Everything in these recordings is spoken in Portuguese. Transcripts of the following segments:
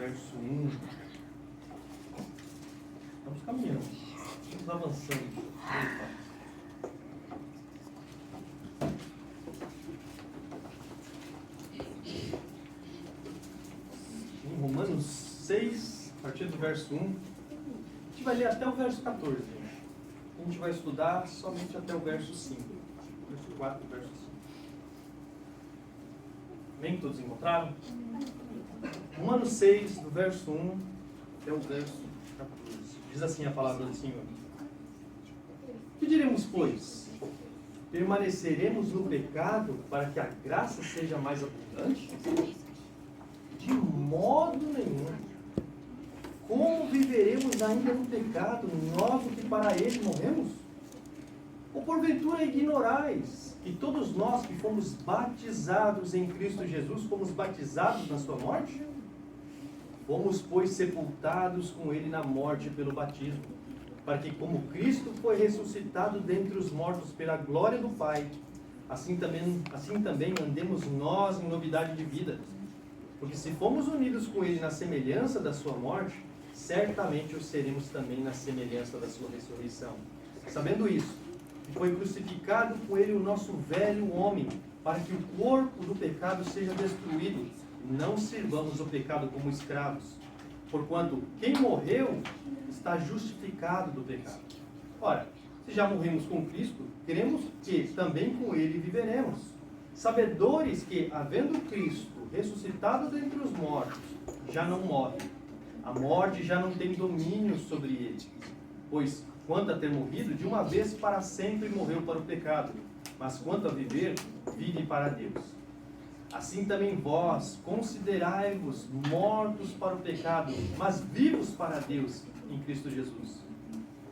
verso 1. Estamos caminhando, estamos avançando. Em Romanos 6, a partir do verso 1, a gente vai ler até o verso 14. A gente vai estudar somente até o verso 5. Verso 4 e verso 5. Bem, todos encontraram? Romanos 6, do verso 1 até o verso 14. Diz assim a palavra do Senhor. Que diremos, pois? Permaneceremos no pecado para que a graça seja mais abundante? De modo nenhum. Como viveremos ainda no pecado, nós que para ele morremos? Ou porventura ignorais que todos nós que fomos batizados em Cristo Jesus, fomos batizados na sua morte? Fomos, pois, sepultados com ele na morte pelo batismo, para que, como Cristo foi ressuscitado dentre os mortos pela glória do Pai, assim também andemos nós em novidade de vida. Porque se fomos unidos com ele na semelhança da sua morte, certamente o seremos também na semelhança da sua ressurreição. Sabendo isso, que foi crucificado com ele o nosso velho homem, para que o corpo do pecado seja destruído, e não sirvamos o pecado como escravos. Porquanto quem morreu está justificado do pecado. Ora, se já morremos com Cristo, queremos que também com ele viveremos. Sabedores que, havendo Cristo ressuscitado dentre os mortos, já não morre. A morte já não tem domínio sobre ele. Pois, quanto a ter morrido, de uma vez para sempre morreu para o pecado. Mas quanto a viver, vive para Deus. Assim também vós, considerai-vos mortos para o pecado, mas vivos para Deus em Cristo Jesus.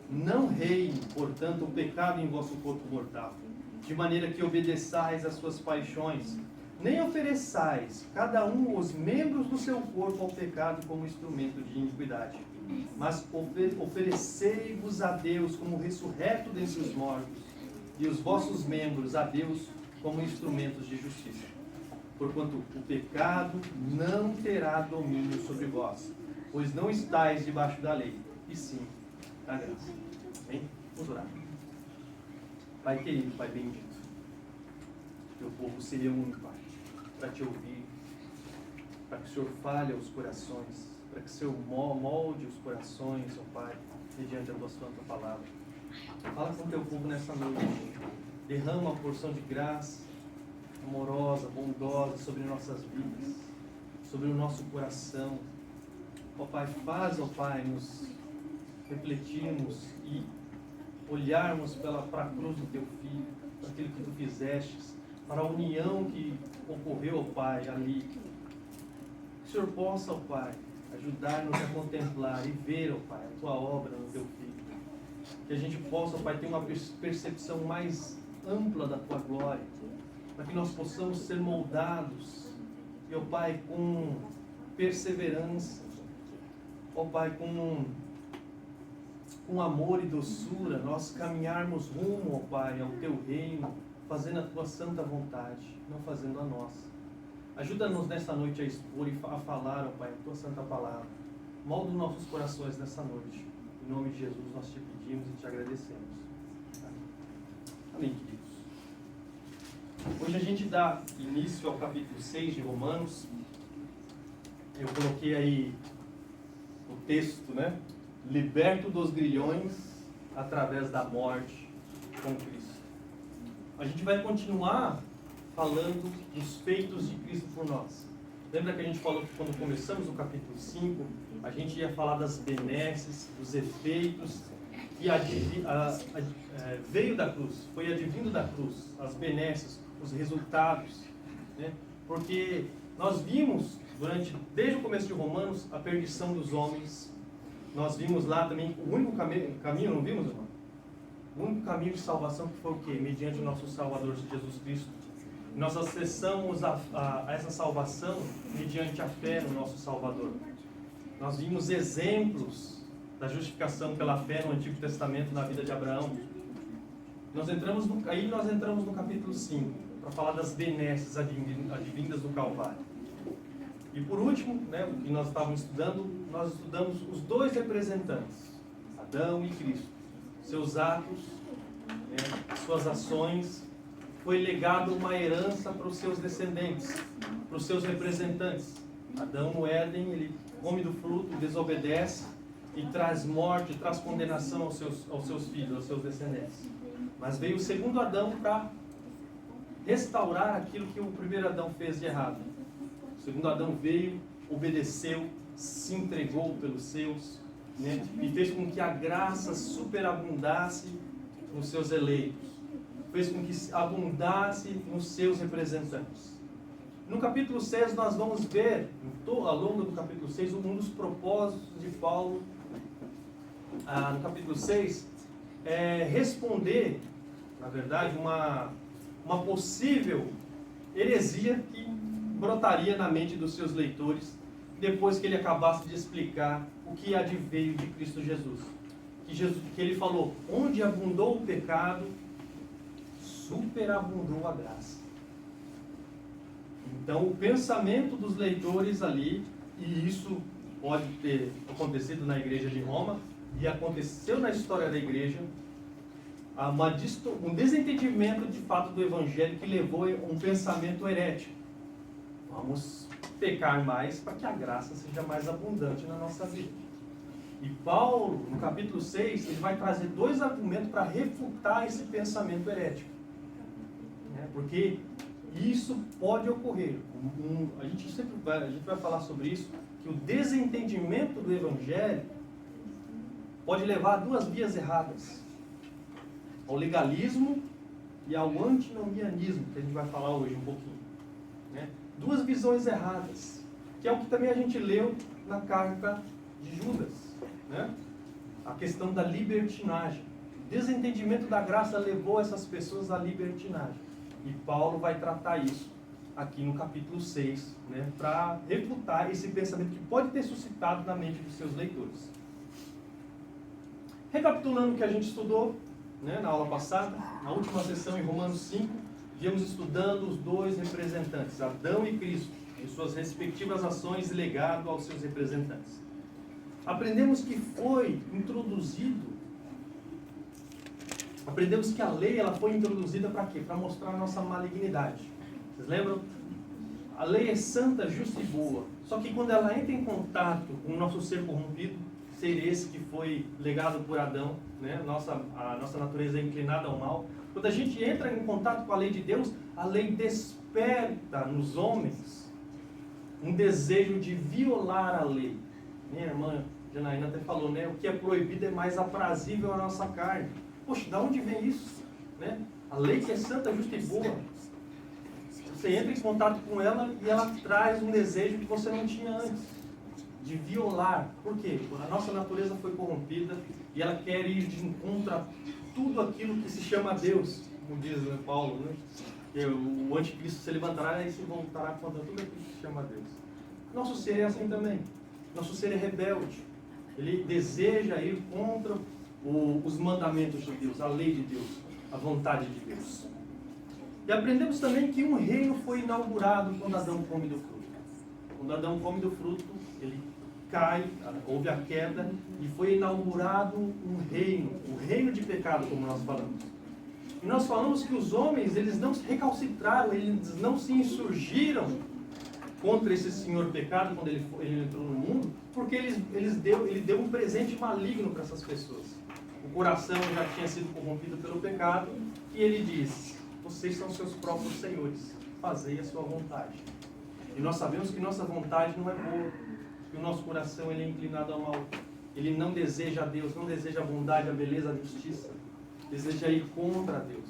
Não reine, portanto, o pecado em vosso corpo mortal, de maneira que obedeçais às suas paixões, nem ofereçais cada um os membros do seu corpo ao pecado como instrumento de iniquidade, mas oferecei-vos a Deus como ressurreto dentre os mortos, e os vossos membros a Deus como instrumentos de justiça. Porquanto o pecado não terá domínio sobre vós, pois não estáis debaixo da lei, e sim da graça. Amém? Vamos orar. Pai querido, Pai bendito, teu povo se reúne, Pai, para te ouvir, para que o Senhor fale aos corações, para que o Senhor molde os corações, ó Pai, mediante a tua santa palavra. Fala com o teu povo nessa noite, derrama uma porção de graça, amorosa, bondosa sobre nossas vidas, sobre o nosso coração. Ó Pai, faz, ó Pai, nos refletirmos e olharmos para a cruz do Teu Filho, para aquilo que Tu fizestes, para a união que ocorreu, ó Pai, ali. Que o Senhor possa, ó Pai, ajudar-nos a contemplar e ver, ó Pai, a Tua obra no Teu Filho. Que a gente possa, ó Pai, ter uma percepção mais ampla da Tua glória, para que nós possamos ser moldados, e, ó Pai, com perseverança, ó Pai, com amor e doçura, nós caminharmos rumo, ó Pai, ao Teu reino, fazendo a Tua santa vontade, não fazendo a nossa. Ajuda-nos nessa noite a expor e a falar, ó Pai, a Tua santa palavra. Molda os nossos corações nessa noite. Em nome de Jesus nós te pedimos e te agradecemos. Amém, queridos. Hoje a gente dá início ao capítulo 6 de Romanos. Eu coloquei aí o texto, né? Liberto dos grilhões através da morte com Cristo. A gente vai continuar falando dos feitos de Cristo por nós. Lembra que a gente falou que quando começamos o capítulo 5, a gente ia falar das benesses, dos efeitos que veio da cruz, foi advindo da cruz, as benesses, os resultados, né? Porque nós vimos, desde o começo de Romanos, a perdição dos homens. Nós vimos lá também o único caminho, não vimos, irmão? O único caminho de salvação que foi o quê? Mediante o nosso Salvador Jesus Cristo. Nós acessamos a essa salvação mediante a fé no nosso Salvador. Nós vimos exemplos da justificação pela fé no Antigo Testamento na vida de Abraão. Nós entramos no capítulo 5, para falar das benesses advindas do Calvário. E por último, né, o que nós estávamos estudando, nós estudamos os dois representantes, Adão e Cristo. Seus atos, né, suas ações, foi legado uma herança para os seus descendentes, para os seus representantes. Adão no Éden, ele come do fruto, desobedece e traz morte, traz condenação aos seus filhos, aos seus descendentes. Mas veio o segundo Adão para restaurar aquilo que o primeiro Adão fez de errado. O segundo Adão veio, obedeceu, se entregou pelos seus, né, e fez com que a graça superabundasse nos seus eleitos. Fez com que abundasse nos seus representantes. No capítulo 6 nós vamos ver, ao longo do capítulo 6, um dos propósitos de Paulo, no capítulo 6, é responder, na verdade, uma possível heresia que brotaria na mente dos seus leitores depois que ele acabasse de explicar o que adveio de Cristo Jesus. Que ele falou, onde abundou o pecado, superabundou a graça. Então, o pensamento dos leitores ali, e isso pode ter acontecido na igreja de Roma, e aconteceu na história da igreja, um desentendimento de fato do Evangelho que levou a um pensamento herético. Vamos pecar mais para que a graça seja mais abundante na nossa vida. E Paulo, no capítulo 6, ele vai trazer dois argumentos para refutar esse pensamento herético. Porque isso pode ocorrer. A gente vai falar sobre isso, que o desentendimento do Evangelho pode levar a duas vias erradas. Ao legalismo e ao antinomianismo, que a gente vai falar hoje um pouquinho. Né? Duas visões erradas, que é o que também a gente leu na carta de Judas. Né? A questão da libertinagem. O desentendimento da graça levou essas pessoas à libertinagem. E Paulo vai tratar isso aqui no capítulo 6, né, para refutar esse pensamento que pode ter suscitado na mente dos seus leitores. Recapitulando o que a gente estudou, né, na aula passada, na última sessão em Romanos 5, viemos estudando os dois representantes, Adão e Cristo, em suas respectivas ações e legado aos seus representantes. Aprendemos que a lei ela foi introduzida para quê? Para mostrar a nossa malignidade. Vocês lembram? A lei é santa, justa e boa. Só que quando ela entra em contato com o nosso ser corrompido, ser esse que foi legado por Adão, né? A nossa natureza é inclinada ao mal. Quando a gente entra em contato com a lei de Deus, a lei desperta nos homens um desejo de violar a lei. Minha irmã Janaína até falou, né? O que é proibido é mais aprazível à nossa carne. Poxa, de onde vem isso? Né? A lei que é santa, justa e boa. Você entra em contato com ela e ela traz um desejo que você não tinha antes. De violar. Por quê? A nossa natureza foi corrompida e ela quer ir de encontro a tudo aquilo que se chama Deus. Como diz, né, Paulo, né? Que o anticristo se levantará e se voltará contra tudo aquilo que se chama Deus. Nosso ser é assim também. Nosso ser é rebelde. Ele deseja ir contra os mandamentos de Deus, a lei de Deus, a vontade de Deus. E aprendemos também que um reino foi inaugurado quando Adão come do fruto. Quando Adão come do fruto, ele cai, houve a queda, e foi inaugurado um reino, o reino de pecado, como nós falamos. E nós falamos que os homens, eles não se recalcitraram, eles não se insurgiram contra esse senhor pecado quando ele entrou no mundo, porque ele deu um presente maligno para essas pessoas. O coração já tinha sido corrompido pelo pecado, e ele diz, vocês são seus próprios senhores, fazei a sua vontade. E nós sabemos que nossa vontade não é boa, que o nosso coração ele é inclinado ao mal. Ele não deseja a Deus, não deseja a bondade, a beleza, a justiça. Deseja ir contra Deus.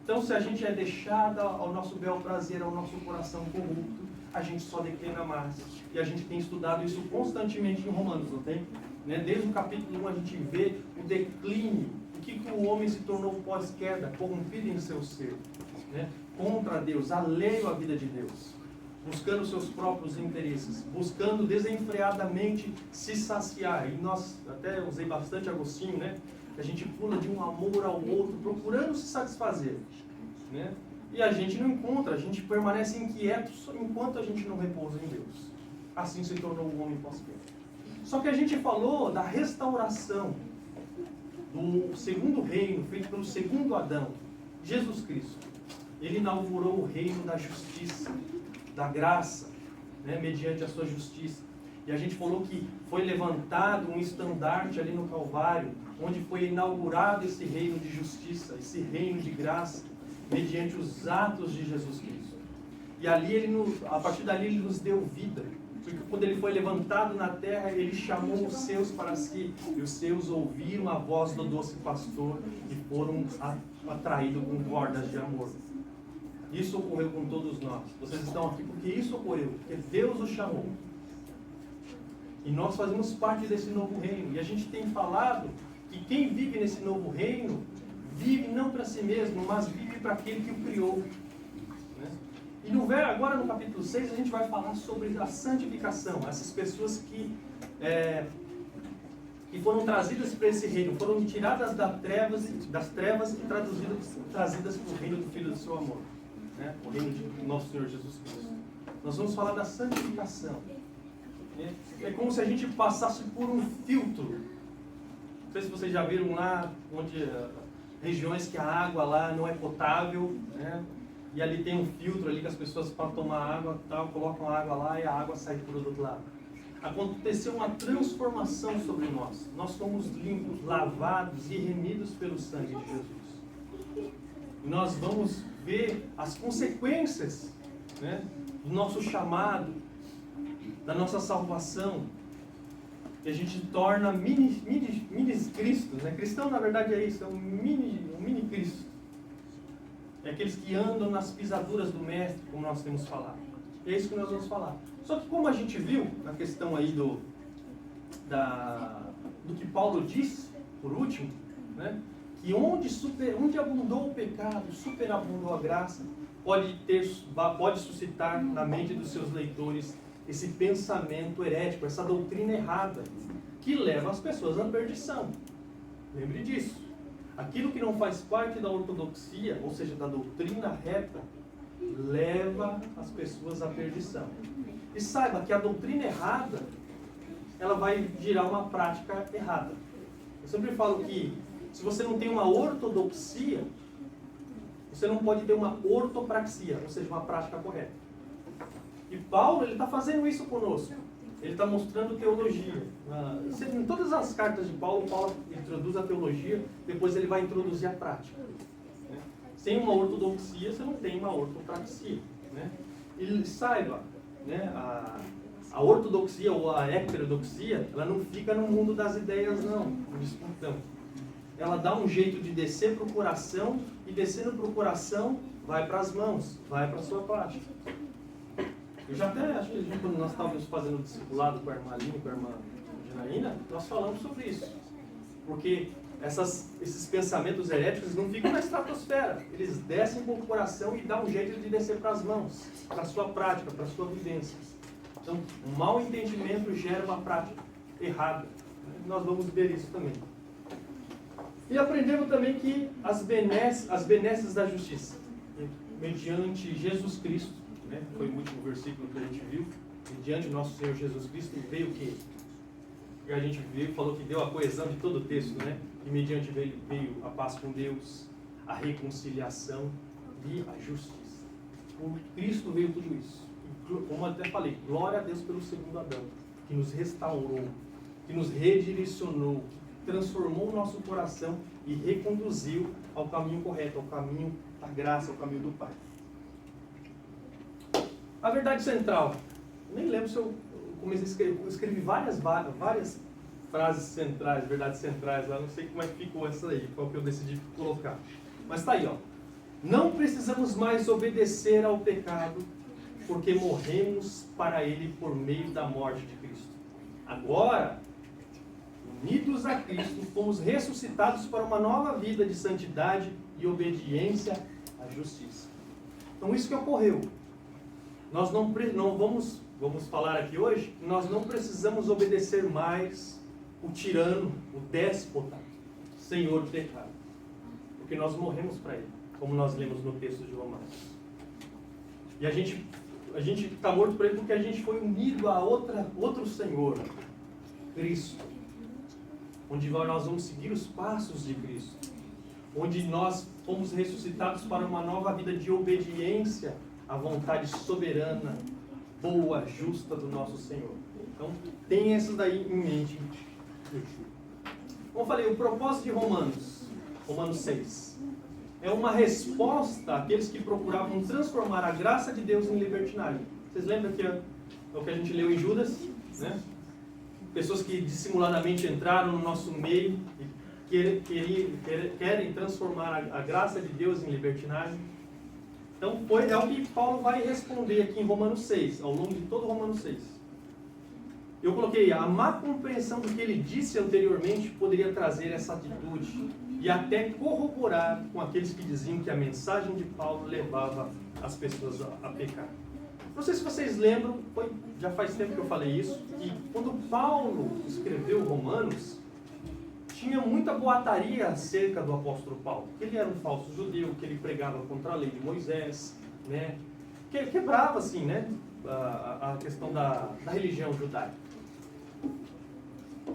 Então, se a gente é deixado ao nosso bel prazer, ao nosso coração corrupto, a gente só declina mais. E a gente tem estudado isso constantemente em Romanos, não tem? Né? Desde o capítulo 1 a gente vê o declínio, o que o homem se tornou pós-queda, corrompido em seu ser, né? Contra Deus, alheio à vida de Deus, buscando seus próprios interesses, buscando desenfreadamente se saciar. E nós, até usei bastante Agostinho, né? A gente pula de um amor ao outro, procurando se satisfazer, né? E a gente não encontra, a gente permanece inquieto enquanto a gente não repousa em Deus. assim se tornou o homem pós-queda. Só que a gente falou da restauração do segundo reino, feito pelo segundo Adão, Jesus Cristo. Ele inaugurou o reino da justiça, da graça, né, mediante a sua justiça. E a gente falou que foi levantado um estandarte ali no Calvário, onde foi inaugurado esse reino de justiça, esse reino de graça, mediante os atos de Jesus Cristo. E ali a partir dali ele nos deu vida. Porque quando ele foi levantado na terra, ele chamou os seus para si. E os seus ouviram a voz do doce pastor e foram atraídos com cordas de amor. Isso ocorreu com todos nós. Vocês estão aqui porque isso ocorreu, porque Deus os chamou. E nós fazemos parte desse novo reino. E a gente tem falado que quem vive nesse novo reino, vive não para si mesmo, mas vive para aquele que o criou. Né? E agora no capítulo 6 a gente vai falar sobre a santificação. Essas pessoas que foram trazidas para esse reino, foram tiradas das trevas e trazidas para o reino do Filho do seu amor. Né? O reino de nosso Senhor Jesus Cristo. Nós vamos falar da santificação. É como se a gente passasse por um filtro. Não sei se vocês já viram lá, onde regiões que a água lá não é potável, né? E ali tem um filtro ali que as pessoas para tomar água, tal, colocam a água lá e a água sai por do outro lado. Aconteceu uma transformação sobre nós. Nós fomos limpos, lavados e remidos pelo sangue de Jesus. E nós vamos ver as consequências, né, do nosso chamado, da nossa salvação, que a gente torna mini Cristos, né? Cristão, na verdade, é isso, é um mini Cristo. É aqueles que andam nas pisaduras do Mestre, como nós temos falado. É isso que nós vamos falar. Só que como a gente viu, na questão aí do que Paulo disse, por último, né? Que onde abundou o pecado, superabundou a graça, pode suscitar na mente dos seus leitores esse pensamento herético, essa doutrina errada, que leva as pessoas à perdição. Lembre disso. Aquilo que não faz parte da ortodoxia, ou seja, da doutrina reta, leva as pessoas à perdição. E saiba que a doutrina errada, ela vai gerar uma prática errada. Eu sempre falo que, se você não tem uma ortodoxia, você não pode ter uma ortopraxia, ou seja, uma prática correta. E Paulo, ele está fazendo isso conosco. Ele está mostrando teologia. Em todas as cartas de Paulo introduz a teologia, depois ele vai introduzir a prática. Né? Sem uma ortodoxia, você não tem uma ortopraxia. Né? E saiba, né, a ortodoxia ou a heterodoxia, ela não fica no mundo das ideias, não, no disputão. Ela dá um jeito de descer para o coração, e descendo para o coração, vai para as mãos, vai para a sua prática. Eu já até, acho que quando nós estávamos fazendo o discipulado com a irmã Aline, com a irmã Janaína, nós falamos sobre isso. Porque esses pensamentos heréticos não ficam na estratosfera. Eles descem para o coração e dão um jeito de descer para as mãos, para a sua prática, para a sua vivência. Então, um mau entendimento gera uma prática errada. Nós vamos ver isso também. E aprendemos também que as benesses da justiça, mediante Jesus Cristo, né? Foi o último versículo que a gente viu, mediante o nosso Senhor Jesus Cristo, veio o quê? E a gente viu, falou que deu a coesão de todo o texto, né? E mediante veio a paz com Deus, a reconciliação e a justiça. Por Cristo veio tudo isso. E, como eu até falei, glória a Deus pelo segundo Adão, que nos restaurou, que nos redirecionou, que transformou o nosso coração e reconduziu ao caminho correto, ao caminho da graça, ao caminho do Pai. A verdade central. Nem lembro se eu comecei a escrever. Eu escrevi várias frases centrais, verdades centrais lá. Não sei como é que ficou essa aí, qual que eu decidi colocar. Mas está aí, ó. Não precisamos mais obedecer ao pecado, porque morremos para ele por meio da morte de Cristo. Agora, unidos a Cristo, fomos ressuscitados para uma nova vida de santidade e obediência à justiça. Então, isso que ocorreu. Nós não vamos falar aqui hoje, nós não precisamos obedecer mais o tirano, o déspota, senhor do pecado. Porque nós morremos para ele, como nós lemos no texto de Romanos. E a gente A gente está morto para Ele porque a gente foi unido a outro Senhor, Cristo. Onde nós vamos seguir os passos de Cristo. Onde nós fomos ressuscitados para uma nova vida de obediência à vontade soberana, boa, justa do nosso Senhor. Então, tenha isso daí em mente. Como eu falei, o propósito de Romanos 6, é uma resposta àqueles que procuravam transformar a graça de Deus em libertinagem. Vocês lembram que é o que a gente leu em Judas, né? Pessoas que dissimuladamente entraram no nosso meio e querem transformar a graça de Deus em libertinagem. Então, é o que Paulo vai responder aqui em Romanos 6, ao longo de todo Romanos 6. Eu coloquei, a má compreensão do que ele disse anteriormente poderia trazer essa atitude e até corroborar com aqueles que diziam que a mensagem de Paulo levava as pessoas a pecar. Não sei se vocês lembram, já faz tempo que eu falei isso, que quando Paulo escreveu Romanos, tinha muita boataria acerca do apóstolo Paulo. Que ele era um falso judeu, que ele pregava contra a lei de Moisés, né? Que ele quebrava, assim, né? A questão da religião judaica.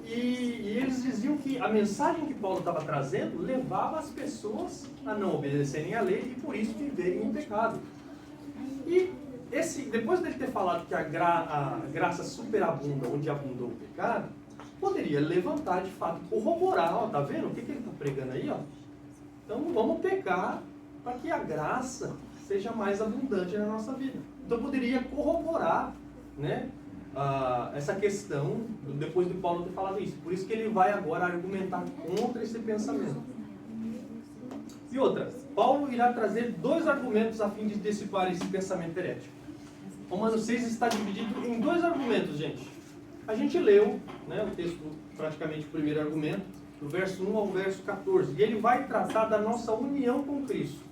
E eles diziam que a mensagem que Paulo estava trazendo levava as pessoas a não obedecerem à lei e por isso viverem em pecado. E depois dele ter falado que a graça superabunda onde abundou o pecado, poderia levantar de fato, corroborar, ó, tá vendo o que ele está pregando aí, ó? Então vamos pecar para que a graça seja mais abundante na nossa vida. Então poderia corroborar, né, essa questão depois de Paulo ter falado isso. Por isso que ele vai agora argumentar contra esse pensamento. E outra, Paulo irá trazer 2 argumentos a fim de dissipar esse pensamento herético. Romanos 6 está dividido em 2 argumentos, gente. A gente leu, né, o texto, praticamente o primeiro argumento, do verso 1 ao verso 14, e ele vai tratar da nossa união com Cristo.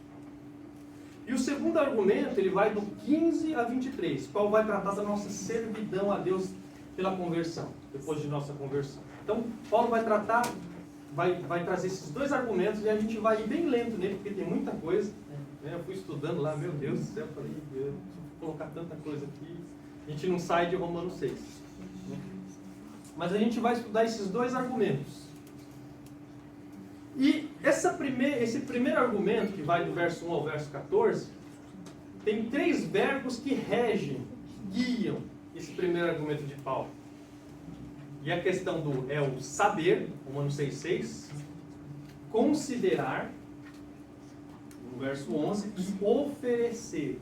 E o segundo argumento, ele vai do 15 a 23, qual vai tratar da nossa servidão a Deus pela conversão, depois de nossa conversão. Então, Paulo vai trazer esses 2 argumentos e a gente vai ir bem lento nele, porque tem muita coisa. Né? Eu fui estudando lá, meu Deus do céu, falei, eu vou colocar tanta coisa aqui, a gente não sai de Romanos 6. Mas a gente vai estudar esses 2 argumentos. E esse primeiro argumento, que vai do verso 1 ao verso 14, tem 3 verbos que regem, guiam esse primeiro argumento de Paulo. E a questão é o saber, Romanos 6,6, considerar, no verso 11, e oferecer.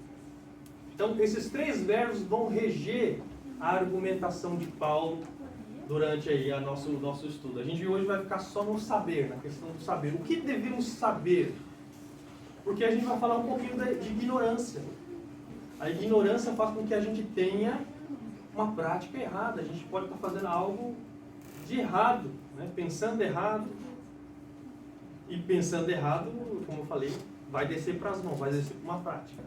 Então, esses 3 verbos vão reger a argumentação de Paulo durante aí nosso estudo. A gente hoje vai ficar só no saber, na questão do saber. O que devemos saber? Porque a gente vai falar um pouquinho de ignorância. A ignorância faz com que a gente tenha uma prática errada. A gente pode estar fazendo algo de errado, né? Pensando errado. E pensando errado, como eu falei, vai descer para as mãos, vai descer para uma prática.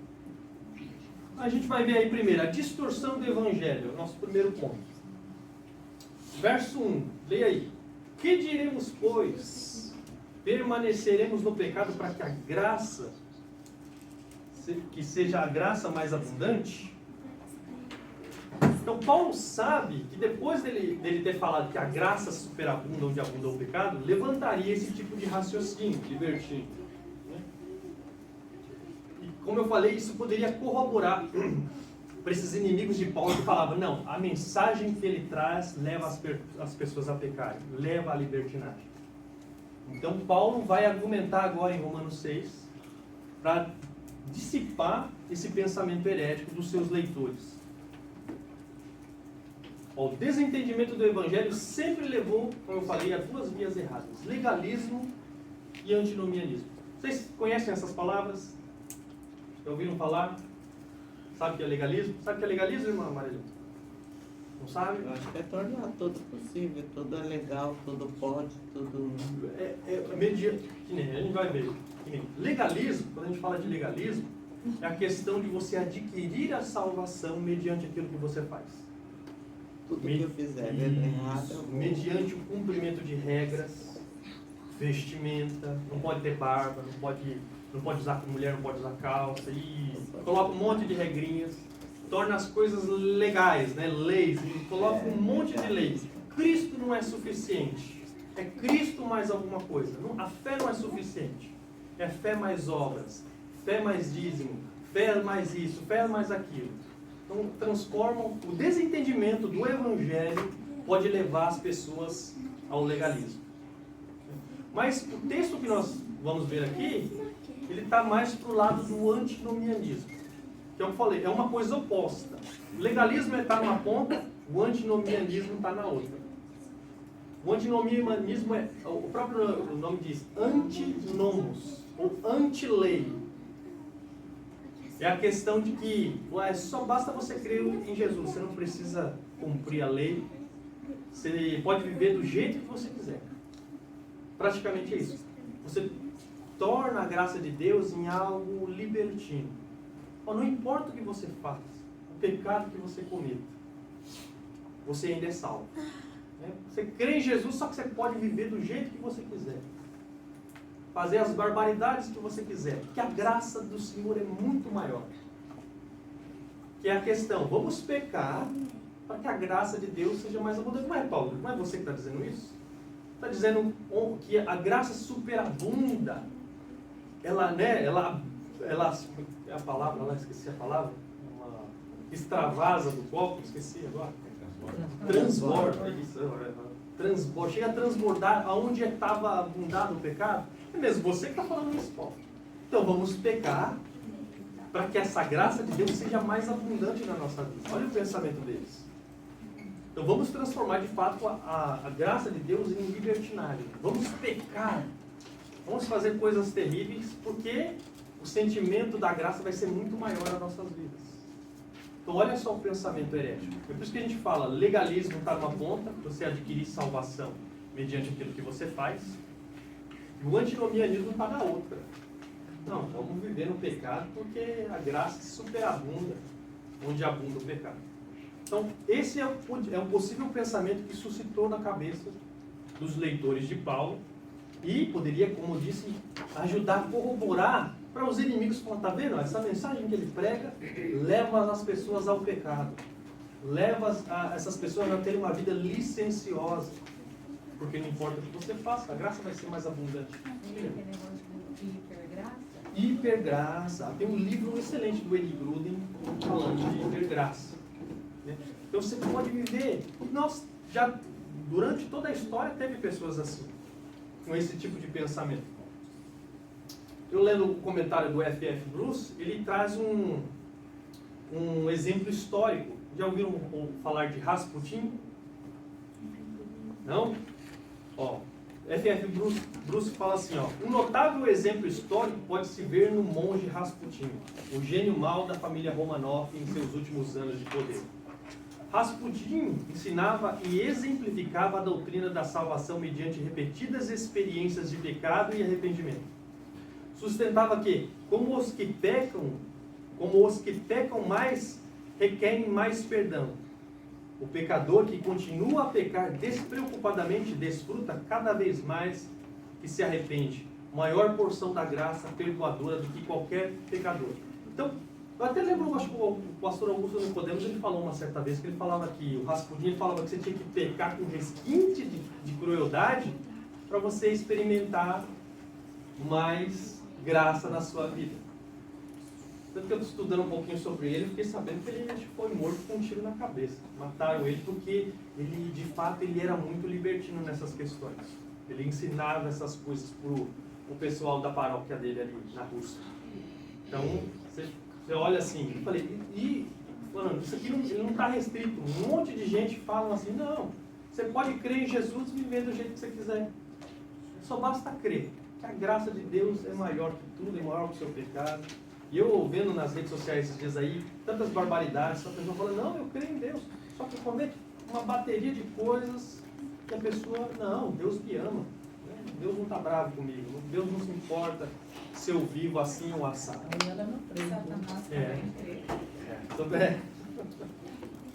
A gente vai ver aí primeiro a distorção do Evangelho, é o nosso primeiro ponto. Verso 1, leia aí. Que diremos, pois? Permaneceremos no pecado para que a graça, que seja a graça mais abundante? Então Paulo sabe que depois dele ter falado que a graça superabunda onde abunda o pecado, levantaria esse tipo de raciocínio libertino. E como eu falei, isso poderia corroborar para esses inimigos de Paulo que falavam, não, a mensagem que ele traz leva as pessoas a pecarem, leva à libertinagem. Então Paulo vai argumentar agora em Romanos 6 para dissipar esse pensamento herético dos seus leitores. O desentendimento do Evangelho sempre levou, como eu falei, a 2 vias erradas, legalismo e antinomianismo. Vocês conhecem essas palavras? Já ouviram falar? Sabe o que é legalismo? Sabe o que é legalismo, irmã Maria? Não sabe? Eu acho que é tornar tudo possível, tudo é legal, tudo pode, tudo... Que nem, a gente vai ver. Que nem, legalismo, quando a gente fala de legalismo, é a questão de você adquirir a salvação mediante aquilo que você faz. Tudo que eu fizer errado, eu vou... Mediante o cumprimento de regras, vestimenta, não pode ter barba, não pode usar com mulher, não pode usar calça, e coloca um monte de regrinhas. torna as coisas legais, né? Leis, e coloca um monte de leis. Cristo não é suficiente. É Cristo mais alguma coisa. A fé não é suficiente. É fé mais obras, fé mais dízimo, fé mais isso, fé mais aquilo. Então transformam o desentendimento do Evangelho, pode levar as pessoas ao legalismo. Mas o texto que nós vamos ver aqui, ele está mais para o lado do antinomianismo. Que eu falei, é uma coisa oposta. O legalismo está numa ponta, o antinomianismo está na outra. O antinomianismo o próprio nome diz, antinomos, ou anti-lei. É a questão de que só basta você crer em Jesus, você não precisa cumprir a lei, você pode viver do jeito que você quiser. Praticamente é isso. Você torna a graça de Deus em algo libertino. Não importa o que você faça, o pecado que você cometa, você ainda é salvo. Você crê em Jesus, só que você pode viver do jeito que você quiser. Fazer as barbaridades que você quiser. Porque a graça do Senhor é muito maior. Que é a questão, vamos pecar para que a graça de Deus seja mais abundante. Não é, Paulo? Não é você que está dizendo isso? Está dizendo que a graça superabunda. Ela é a palavra, lá esqueci a palavra. Extravasa do copo, esqueci agora. Transborda. Transborda. Chega a transbordar aonde estava abundado o pecado. É mesmo você que está falando isso, Paulo. Então vamos pecar para que essa graça de Deus seja mais abundante na nossa vida. Olha o pensamento deles. Então vamos transformar de fato a graça de Deus em libertinagem. Vamos pecar. Vamos fazer coisas terríveis, porque o sentimento da graça vai ser muito maior nas nossas vidas. Então olha só o pensamento herético. É por isso que a gente fala, legalismo está numa ponta, você adquirir salvação mediante aquilo que você faz. E o antinomianismo está na outra. Não, vamos viver no pecado porque a graça superabunda onde abunda o pecado. Então esse é um possível pensamento que suscitou na cabeça dos leitores de Paulo e poderia, como eu disse, ajudar a corroborar para os inimigos falar, está vendo? Essa mensagem que ele prega leva as pessoas ao pecado. Leva essas pessoas a terem uma vida licenciosa. Porque não importa o que você faça, a graça vai ser mais abundante. Hipergraça. Tem um livro excelente do Eli Gruden falando de hipergraça. Então você pode viver. Nós já, durante toda a história, teve pessoas assim, com esse tipo de pensamento. Eu lendo o comentário do F.F. Bruce, ele traz um exemplo histórico. Já ouviram falar de Rasputin? Não? F.F. Bruce fala assim, um notável exemplo histórico pode-se ver no monge Rasputin, o gênio mau da família Romanov em seus últimos anos de poder. Rasputin ensinava e exemplificava a doutrina da salvação mediante repetidas experiências de pecado e arrependimento. Sustentava que, como os que pecam mais, requerem mais perdão. O pecador que continua a pecar despreocupadamente desfruta cada vez mais que se arrepende. Maior porção da graça perdoadora do que qualquer pecador. Então, eu até lembro, acho que o pastor Augusto Nicodemos, ele falou uma certa vez que ele falava que o Rasputin, ele falava que você tinha que pecar com resquinte de crueldade para você experimentar mais graça na sua vida. Tanto que eu estou estudando um pouquinho sobre ele, fiquei sabendo que ele foi morto com um tiro na cabeça. Mataram ele porque ele, de fato, ele era muito libertino nessas questões. Ele ensinava essas coisas para o pessoal da paróquia dele ali na Rússia. Então, você olha assim, eu falei, falando, isso aqui não está restrito. Um monte de gente fala assim, não, você pode crer em Jesus e viver do jeito que você quiser. Só basta crer. Que a graça de Deus é maior que tudo, é maior que o seu pecado. E eu vendo nas redes sociais esses dias aí, tantas barbaridades, a pessoa fala, não, eu creio em Deus. Só que comete uma bateria de coisas que a pessoa, não, Deus me ama. Deus não está bravo comigo. Deus não se importa se eu vivo assim ou assado. Aí ela não crê. Satanás também crê.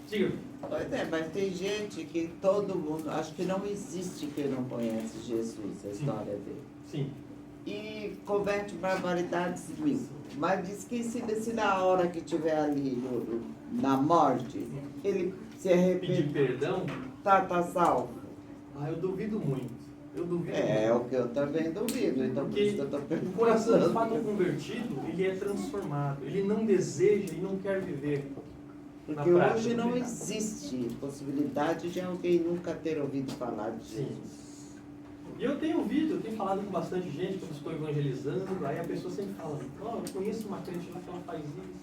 Diga. Pois é, mas tem gente que todo mundo, acho que não existe quem não conhece Jesus, a história dele. Sim. e comete barbaridades mil. Mas diz que se na hora que estiver ali na morte, ele se Pedir arrepende, perdão? tá salvo. Ah, eu duvido muito. Eu duvido É muito. o que eu também duvido, então por isso Porque que eu tô o coração de fato perguntando. convertido, ele é transformado. Ele não deseja e não quer viver na Porque prática hoje do não pecado. existe possibilidade de alguém nunca ter ouvido falar de Sim. Jesus. E eu tenho falado com bastante gente quando estou evangelizando, aí a pessoa sempre fala, eu conheço uma crente lá que ela faz isso.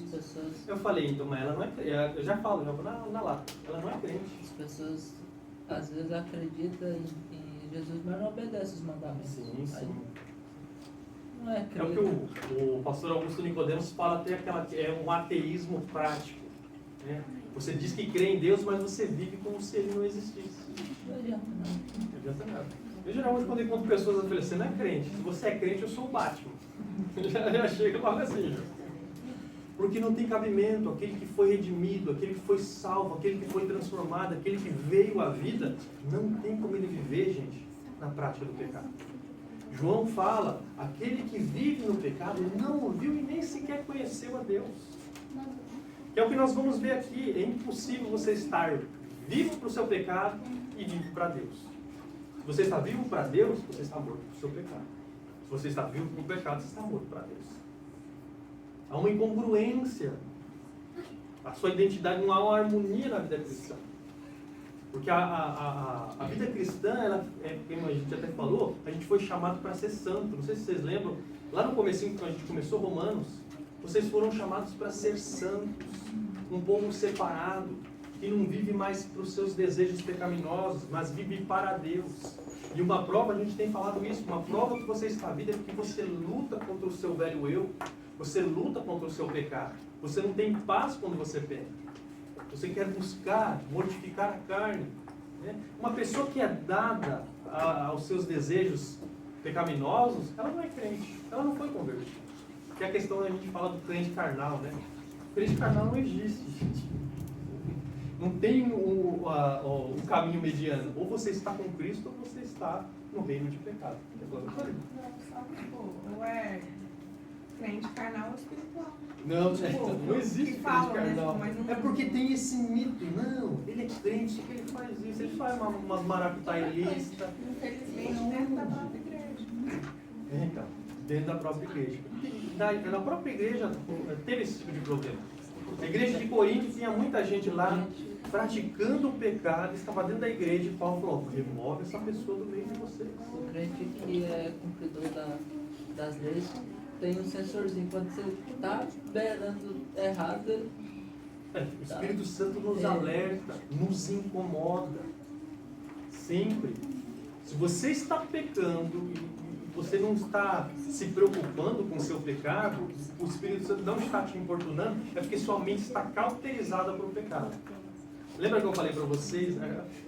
As pessoas, Eu falei, então, mas ela não é crente. Eu já falo na lata, ela não é crente. as pessoas às vezes acreditam em Jesus, mas não obedecem os mandamentos. Sim, Aí sim. não é É o crente. que o pastor Augusto Nicodemos fala até é um ateísmo prático. Né? Você diz que crê em Deus, mas você vive como se ele não existisse. Não adianta não. Não adianta nada. Eu geralmente quando encontro pessoas, eu falo, você não é crente. Se você é crente, eu sou o Batman. Já chega logo assim. Já. Porque não tem cabimento, aquele que foi redimido, aquele que foi salvo, aquele que foi transformado, aquele que veio à vida, não tem como ele viver, gente, na prática do pecado. João fala, aquele que vive no pecado não ouviu e nem sequer conheceu a Deus. Que é o que nós vamos ver aqui, é impossível você estar vivo para o seu pecado e vivo para Deus. Se você está vivo para Deus, você está morto para o seu pecado. Se você está vivo para o pecado, você está morto para Deus. Há uma incongruência. A sua identidade não há uma harmonia na vida cristã. Porque a vida cristã, ela, como a gente até falou, a gente foi chamado para ser santo. Não sei se vocês lembram, lá no comecinho, quando a gente começou Romanos, vocês foram chamados para ser santos, um povo separado, que não vive mais para os seus desejos pecaminosos, mas vive para Deus. E uma prova, a gente tem falado isso, uma prova que você está vivo é porque você luta contra o seu velho eu, você luta contra o seu pecado. Você não tem paz quando você peca. Você quer buscar, mortificar a carne. Né? Uma pessoa que é dada aos seus desejos pecaminosos, ela não é crente, ela não foi convertida. Que é a questão, a gente fala do crente carnal, né? O crente carnal não existe, gente. Não tem o caminho mediano. Ou você está com Cristo ou você está no reino de pecado. Não, só tipo, ou é crente carnal ou espiritual. Não, Tipo, não existe que crente falam, né, carnal. mas não- É porque tem esse mito. Não, ele é crente, só que ele faz isso. Ele faz umas maracutailistas. Infelizmente, dentro da própria igreja. Então, dentro da própria igreja. Na própria igreja teve esse tipo de problema. A igreja de Corinto tinha muita gente lá praticando o pecado, estava dentro da igreja e Paulo falou, remove essa pessoa do meio de vocês. O crente que é cumpridor das leis tem um sensorzinho. Quando você está beirando errado, O Espírito Santo nos alerta, nos incomoda. Sempre. Se você está pecando e você não está se preocupando com o seu pecado, o Espírito Santo não está te importunando, é porque sua mente está cauterizada pelo pecado. Lembra que eu falei para vocês?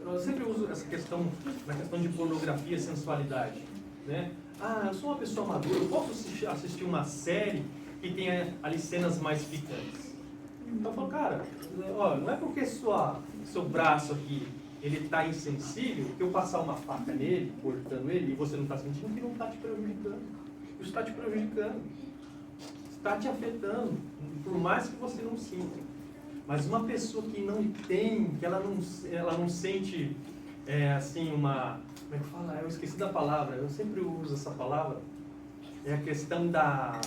Eu sempre uso essa questão, na questão de pornografia e sensualidade. Né? Ah, eu sou uma pessoa madura, eu posso assistir uma série que tenha ali cenas mais picantes. Então eu falo, cara, ó, não é porque seu braço aqui ele está insensível, que eu passar uma faca nele, cortando ele, e você não está sentindo, que não está te prejudicando. Isso está te prejudicando. Está te afetando, por mais que você não sinta. Mas uma pessoa que não tem, que ela não sente, assim, uma... Como é que fala? Eu esqueci da palavra, eu sempre uso essa palavra. É a questão da...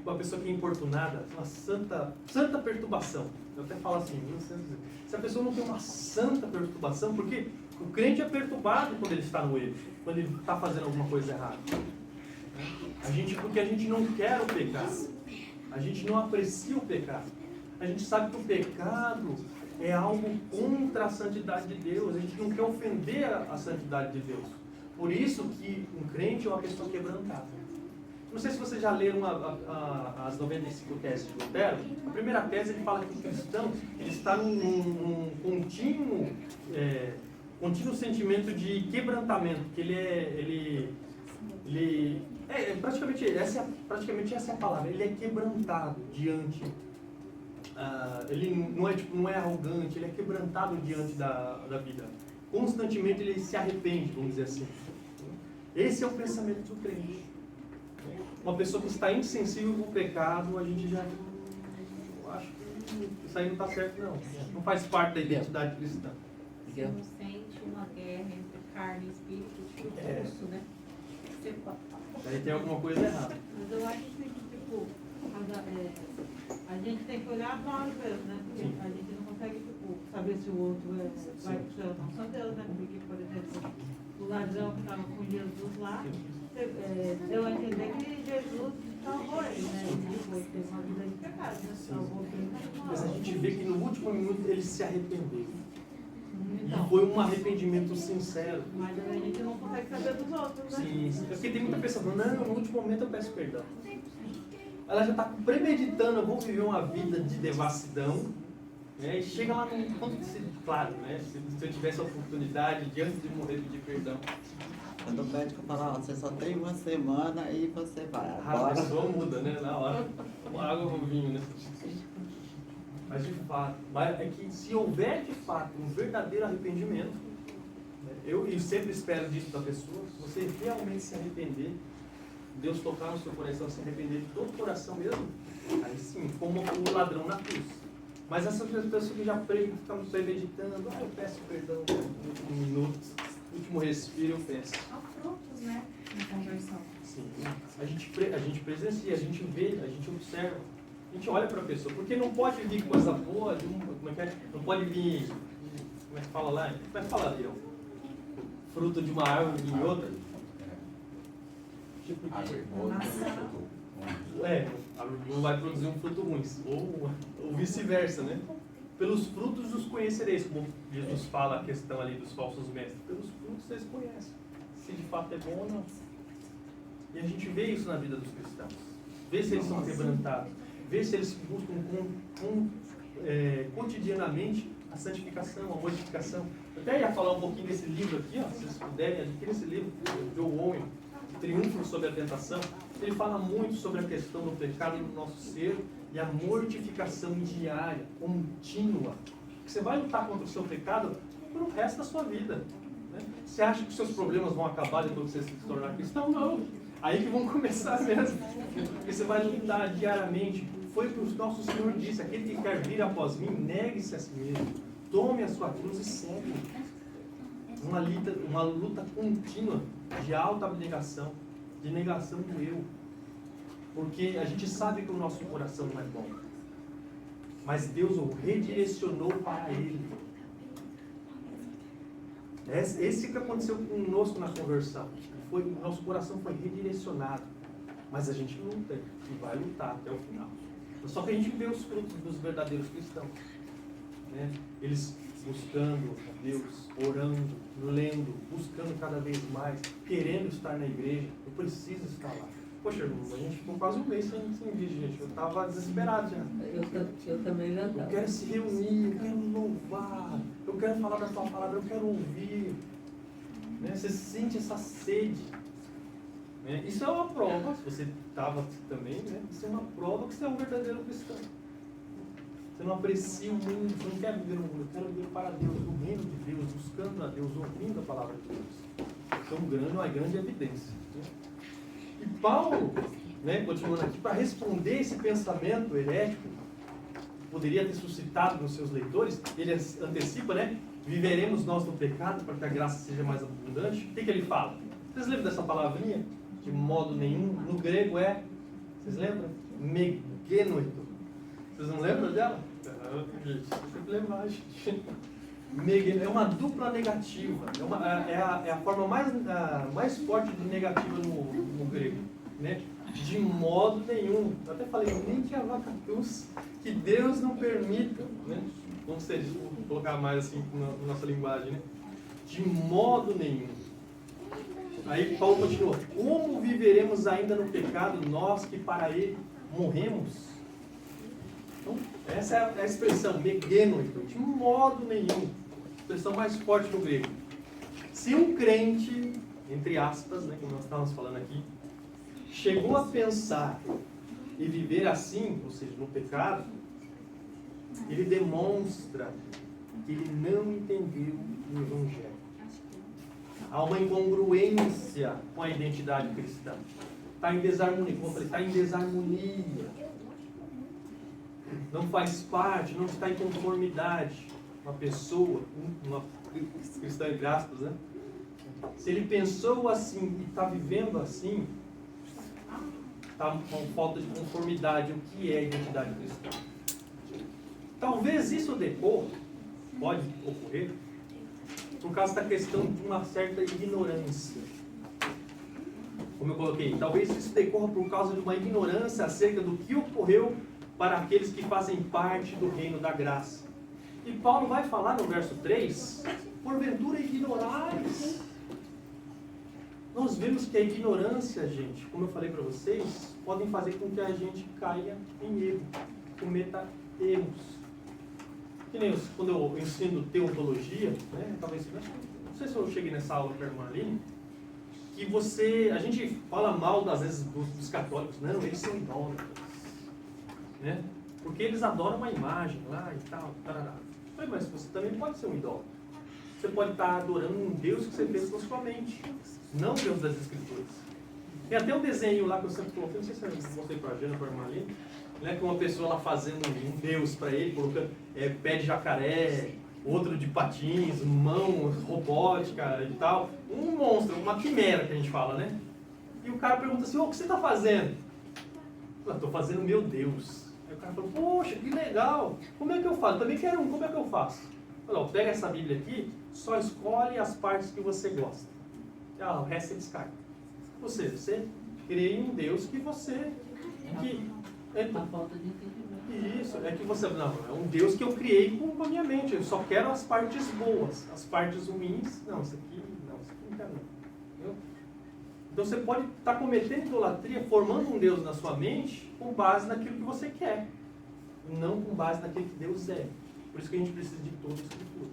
Uma pessoa que é importunada, uma santa perturbação. Eu até falo assim, se a pessoa não tem uma santa perturbação, porque o crente é perturbado quando ele está no erro, quando ele está fazendo alguma coisa errada. Porque a gente não quer o pecado, a gente não aprecia o pecado, a gente sabe que o pecado é algo contra a santidade de Deus, a gente não quer ofender a santidade de Deus. Por isso que um crente é uma pessoa quebrantada. Não sei se vocês já leram as 95 teses de Lutero. A primeira tese ele fala que o cristão ele está num contínuo sentimento de quebrantamento, que praticamente essa é a palavra. Ele é quebrantado diante. Ele não é arrogante, ele é quebrantado diante da vida. Constantemente ele se arrepende, vamos dizer assim. Esse é o pensamento do crente. Uma pessoa que está insensível ao pecado, a gente já... Eu acho que isso aí não está certo, não. Não faz parte da identidade cristã. Você não sente uma guerra entre carne e espírito, tipo isso, né? Você pode... Aí tem alguma coisa errada. Mas eu acho que, tipo, a gente tem que olhar nós mesmos, né? Porque Sim. a gente não consegue, tipo, saber se o outro vai pro céu, não só Deus, né? Porque, por exemplo, o ladrão que estava com Jesus lá, deu a entender que Jesus salvou ele, né? Ele foi, teve uma vida de pecado, né? Salvou ele. Mas a gente vê que no último minuto ele se arrependeu. Então, E foi um arrependimento sincero. mas a gente não consegue saber dos outros, né? Sim, sim. Porque tem muita pessoa falando, não, no último momento eu peço perdão. Ela já está premeditando, eu vou viver uma vida de devassidão, né? E chega lá no ponto de ser claro, né? Se eu tivesse a oportunidade de antes de morrer pedir perdão. Quando o médico fala, ó, você só tem uma semana e você vai. A Agora, pessoa muda, né? Na hora. Uma água ou vinho, né? Mas de fato, é que se houver de fato um verdadeiro arrependimento, né, eu sempre espero disso da pessoa, se você realmente se arrepender, Deus tocar no seu coração, se arrepender de todo o coração mesmo, aí sim, como o ladrão na cruz. Mas essas pessoas que já ficam premeditando, eu peço perdão no último minuto, no último respiro eu peço. Há frutos, né? Na conversão. Sim, a gente presencia, a gente vê, a gente observa, a gente olha para a pessoa, porque não pode vir coisa boa, como é que é? Não pode vir, como é que fala lá? Como é que fala, Leão? Fruto de uma árvore em outra? Tipo de... não vai produzir um fruto ruim, ou vice-versa, né? Pelos frutos os conhecereis, como Jesus fala a questão ali dos falsos mestres. Pelos frutos vocês conhecem, se de fato é bom ou não. E a gente vê isso na vida dos cristãos. Vê se eles são quebrantados. Vê se eles buscam cotidianamente a santificação, a modificação. Eu até ia falar um pouquinho desse livro aqui, ó, se vocês puderem adquirir esse livro, do Joe Owen, Triunfo sobre a Tentação. Ele fala muito sobre a questão do pecado no nosso ser e a mortificação diária, contínua. Você vai lutar contra o seu pecado pelo resto da sua vida. Né? Você acha que os seus problemas vão acabar depois que você se tornar cristão? Não. Aí que vão começar mesmo. Porque você vai lutar diariamente. Foi o que o nosso Senhor disse: aquele que quer vir após mim, negue-se a si mesmo. Tome a sua cruz e segue. Uma luta contínua de alta abnegação, de negação do eu. Porque a gente sabe que o nosso coração não é bom. Mas Deus o redirecionou para Ele. Esse que aconteceu conosco na conversão. O nosso coração foi redirecionado. Mas a gente luta e vai lutar até o final. Só que a gente vê os frutos dos verdadeiros cristãos. Né? Eles buscando a Deus, orando, lendo, buscando cada vez mais, querendo estar na igreja. Eu preciso estar lá. Poxa, irmão, a gente ficou quase um mês sem vídeo, gente. Eu estava desesperado já. Eu também já Eu estava. quero se reunir, eu quero louvar, eu quero falar da tua palavra, eu quero ouvir. Né? Você sente essa sede. Né? Isso é uma prova, se você estava também, né? Isso é uma prova que você é um verdadeiro cristão. Você não aprecia o mundo, você não quer viver o mundo, eu quero viver para Deus, o reino de Deus, buscando a Deus, ouvindo a palavra de Deus. Isso é uma grande evidência. Né? E Paulo, né, continuando aqui, para responder esse pensamento herético, poderia ter suscitado nos seus leitores, ele antecipa, né? Viveremos nós no pecado para que a graça seja mais abundante. O que ele fala? Vocês lembram dessa palavrinha? De modo nenhum. No grego é, vocês lembram? Megenoito. Vocês não lembram dela? Tem que lembrar, gente. É uma dupla negativa. É a forma mais forte de negativa no grego. Né? De modo nenhum. Eu até falei, nem que a vacatus, que Deus não permita. Né? Vamos colocar mais assim na nossa linguagem. Né? De modo nenhum. Aí Paulo continua. Como viveremos ainda no pecado, nós que para ele morremos? Então, essa é a expressão, megenoito, de modo nenhum. Expressão mais forte no grego. Se um crente, entre aspas, né, como nós estávamos falando aqui, chegou a pensar e viver assim, ou seja, no pecado, ele demonstra que ele não entendeu o Evangelho. Há uma incongruência com a identidade cristã. Está em desarmonia, como eu falei, está em desarmonia. Não faz parte, não está em conformidade. Uma pessoa, uma cristã entre aspas, né? Se ele pensou assim e está vivendo assim, está com falta de conformidade. O que é a identidade cristã? Talvez isso decorra, pode ocorrer, por causa da questão de uma certa ignorância. Como eu coloquei, talvez isso decorra por causa de uma ignorância acerca do que ocorreu para aqueles que fazem parte do reino da graça. E Paulo vai falar no verso 3, porventura ignorais. Nós vemos que a ignorância, gente, como eu falei para vocês, podem fazer com que a gente caia em erro, cometa erros. Que nem quando eu ensino teontologia, né, talvez, não sei se eu cheguei nessa aula para a irmã Aline, que a gente fala mal, às vezes, dos católicos, não, eles são idólatras, né, porque eles adoram uma imagem lá e tal, tarará. Mas você também pode ser um idólatra. Você pode estar adorando um Deus que você fez com sua mente, não o Deus das Escrituras. Tem até um desenho lá que eu sempre coloquei, não sei se eu mostrei para a Jana, para a irmã Aline, né, com uma pessoa lá fazendo um Deus para ele, colocando pé de jacaré, outro de patins, mão robótica e tal. Um monstro, uma quimera que a gente fala, né? E o cara pergunta assim, o que você está fazendo? Eu estou fazendo meu Deus. Aí o cara falou, poxa, que legal, como é que eu faço? Também quero um, como é que eu faço? Falou, pega essa Bíblia aqui, só escolhe as partes que você gosta. O resto você descarta. Ou seja, você crê em um Deus que você... A falta de entendimento. Isso, é que você... Não, é um Deus que eu criei com a minha mente. Eu só quero as partes boas. As partes ruins, não, isso aqui não quero não. Entendeu? Então você pode estar cometendo idolatria, formando um Deus na sua mente com base naquilo que você quer. Não com base naquilo que Deus é. Por isso que a gente precisa de toda a Escritura.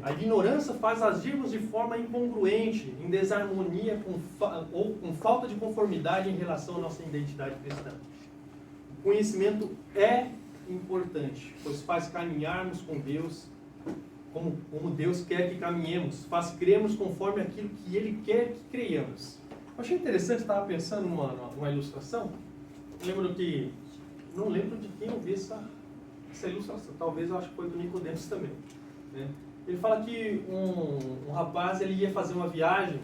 A ignorância faz agirmos de forma incongruente, em desarmonia ou com falta de conformidade em relação à nossa identidade cristã. O conhecimento é importante, pois faz caminharmos com Deus como Deus quer que caminhemos, faz crermos conforme aquilo que Ele quer que creiamos. Eu achei interessante, estava pensando numa ilustração. Eu lembro que, não lembro de quem eu vi essa ilustração, talvez eu acho que foi do Nicodemos também, né? Ele fala que um rapaz, ele ia fazer uma viagem,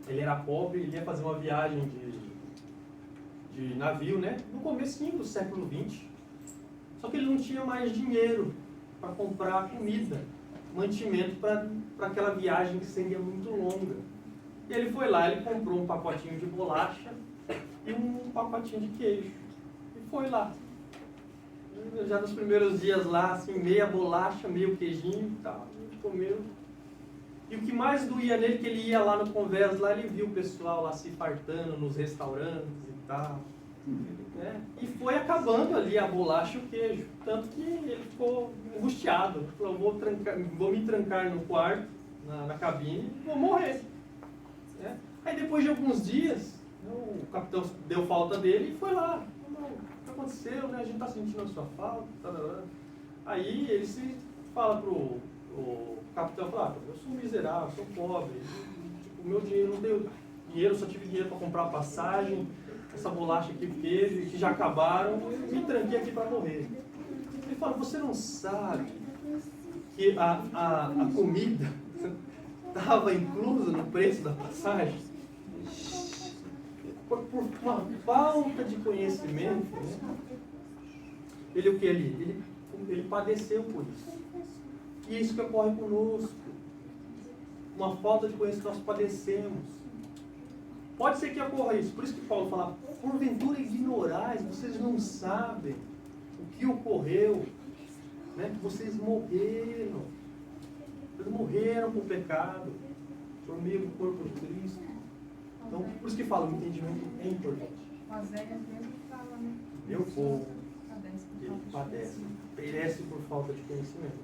ele era pobre, ele ia fazer uma viagem de navio, né? No comecinho do século XX. Só que ele não tinha mais dinheiro para comprar comida, mantimento para aquela viagem que seria muito longa. E ele foi lá, ele comprou um pacotinho de bolacha e um pacotinho de queijo. E foi lá. Já nos primeiros dias lá, assim, meia bolacha, meio queijinho e tal, a gente comeu. E o que mais doía nele, que ele ia lá no Convés, lá ele viu o pessoal lá se fartando nos restaurantes e tal. Né? E foi acabando ali a bolacha e o queijo. Tanto que ele ficou angustiado. Ele falou, vou me trancar no quarto, na cabine, e vou morrer. Né? Aí depois de alguns dias, o capitão deu falta dele e foi lá. O que aconteceu, né? A gente está sentindo a sua falta. Aí ele se fala pro capitão, fala, eu sou miserável, sou pobre, o meu dinheiro, não tenho dinheiro, só tive dinheiro para comprar passagem, essa bolacha aqui, queijo, que já acabaram, eu me tranquei aqui para morrer. Ele fala, você não sabe que a comida estava inclusa no preço da passagem? Por uma falta de conhecimento, né? Ele padeceu por isso. E isso que ocorre conosco. Uma falta de conhecimento, nós padecemos. Pode ser que ocorra isso. Por isso que Paulo fala, porventura ignorais, vocês não sabem o que ocorreu, né? Que vocês morreram. Vocês morreram com o pecado, por meio do corpo de Cristo. Então, por isso que fala, o entendimento é importante. Oséias mesmo fala, né? Meu povo, ele padece, perece por falta de conhecimento.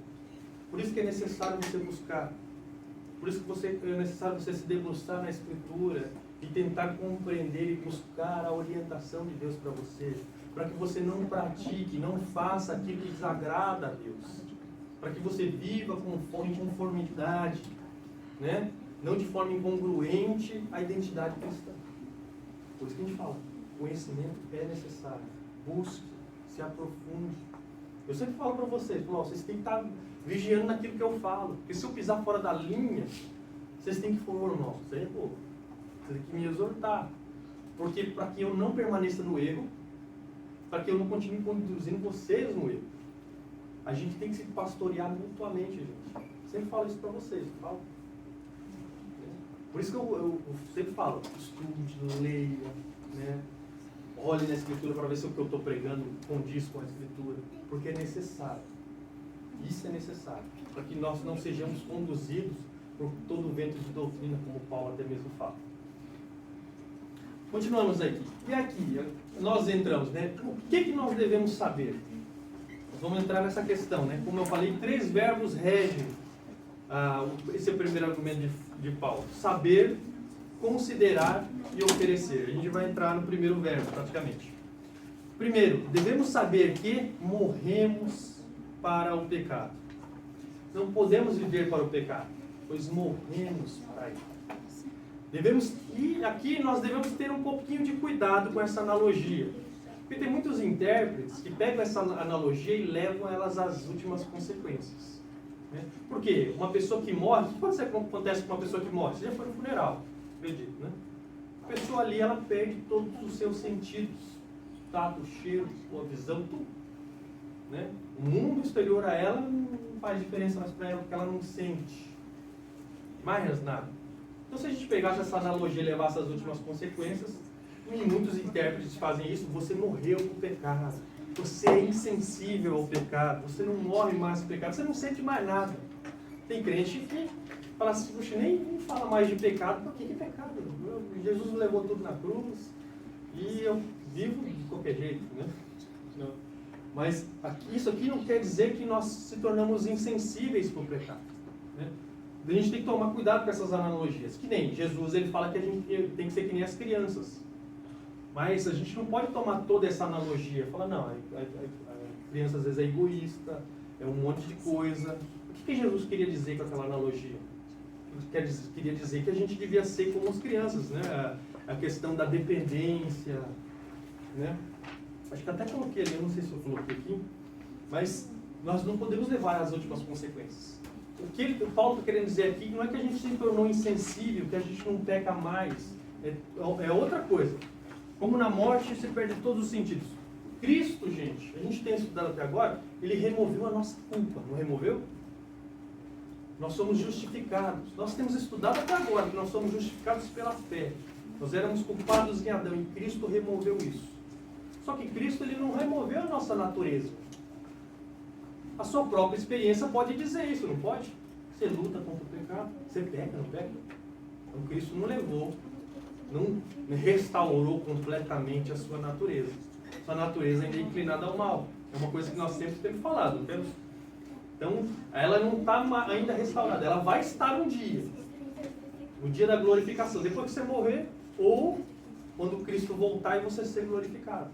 Por isso que é necessário você buscar, por isso que é necessário você se debruçar na Escritura e tentar compreender e buscar a orientação de Deus para você, para que você não pratique, não faça aquilo que desagrada a Deus. para que você viva em conformidade, né? Não de forma incongruente à identidade cristã. Por isso que a gente fala, conhecimento é necessário. Busque, se aprofunde. Eu sempre falo para vocês, vocês têm que estar vigiando naquilo que eu falo. Porque se eu pisar fora da linha, vocês têm que irmão, vocês têm que me exortar. Porque para que eu não permaneça no erro, para que eu não continue conduzindo vocês no erro, a gente tem que se pastorear mutuamente, gente. Sempre falo isso para vocês, falo. Por isso que eu sempre falo, estude, leia, né? Olhe na Escritura para ver se o que eu estou pregando condiz com a Escritura, porque é necessário. Isso é necessário, para que nós não sejamos conduzidos por todo o vento de doutrina, como Paulo até mesmo fala. Continuamos aqui. E aqui, nós entramos, né? O que nós devemos saber? Nós vamos entrar nessa questão, né? Como eu falei, 3 verbos regem. Esse é o primeiro argumento de Paulo. Saber, considerar e oferecer. A gente vai entrar no primeiro verbo, praticamente. Primeiro, devemos saber que morremos para o pecado. Não podemos viver para o pecado, pois morremos para ele. E aqui nós devemos ter um pouquinho de cuidado com essa analogia. Porque tem muitos intérpretes que pegam essa analogia e levam elas às últimas consequências. Né? Por quê? Uma pessoa que morre, o que acontece com uma pessoa que morre? Você já foi no funeral, acredito, né? A pessoa ali, ela perde todos os seus sentidos. Tato, cheiro, a visão, tudo. Né? O mundo exterior a ela não faz diferença mais para ela, porque ela não sente mais nada. Então, se a gente pegasse essa analogia e levasse as últimas consequências, e muitos intérpretes fazem isso, você morreu com o pecado, você é insensível ao pecado, você não morre mais com o pecado, você não sente mais nada. Tem crente que fala assim, puxa, nem fala mais de pecado, por que pecado? Jesus levou tudo na cruz e eu vivo de qualquer jeito, né? Não. Mas isso aqui não quer dizer que nós se tornamos insensíveis para o pecado, né? A gente tem que tomar cuidado com essas analogias. Que nem Jesus, ele fala que a gente tem que ser que nem as crianças. Mas a gente não pode tomar toda essa analogia. Falar, não, a criança às vezes é egoísta, é um monte de coisa. O que Jesus queria dizer com aquela analogia? Ele queria dizer que a gente devia ser como as crianças, né? A questão da dependência, né? Acho que até coloquei ali, eu não sei se eu coloquei aqui, mas nós não podemos levar às últimas consequências. O que Paulo está querendo dizer aqui não é que a gente se tornou insensível, que a gente não peca mais. É outra coisa. Como na morte se perde todos os sentidos. Cristo, gente, a gente tem estudado até agora, ele removeu a nossa culpa, não removeu? Nós somos justificados. Nós temos estudado até agora que nós somos justificados pela fé. Nós éramos culpados em Adão e Cristo removeu isso. Só que Cristo, ele não removeu a nossa natureza. A sua própria experiência pode dizer isso, não pode? Você luta contra o pecado, você peca, não peca? Então Cristo não levou, não restaurou completamente a sua natureza. Sua natureza ainda é inclinada ao mal. É uma coisa que nós sempre temos falado, não temos? Então, ela não está ainda restaurada, ela vai estar um dia. No dia da glorificação, depois que você morrer, ou quando Cristo voltar e você ser glorificado.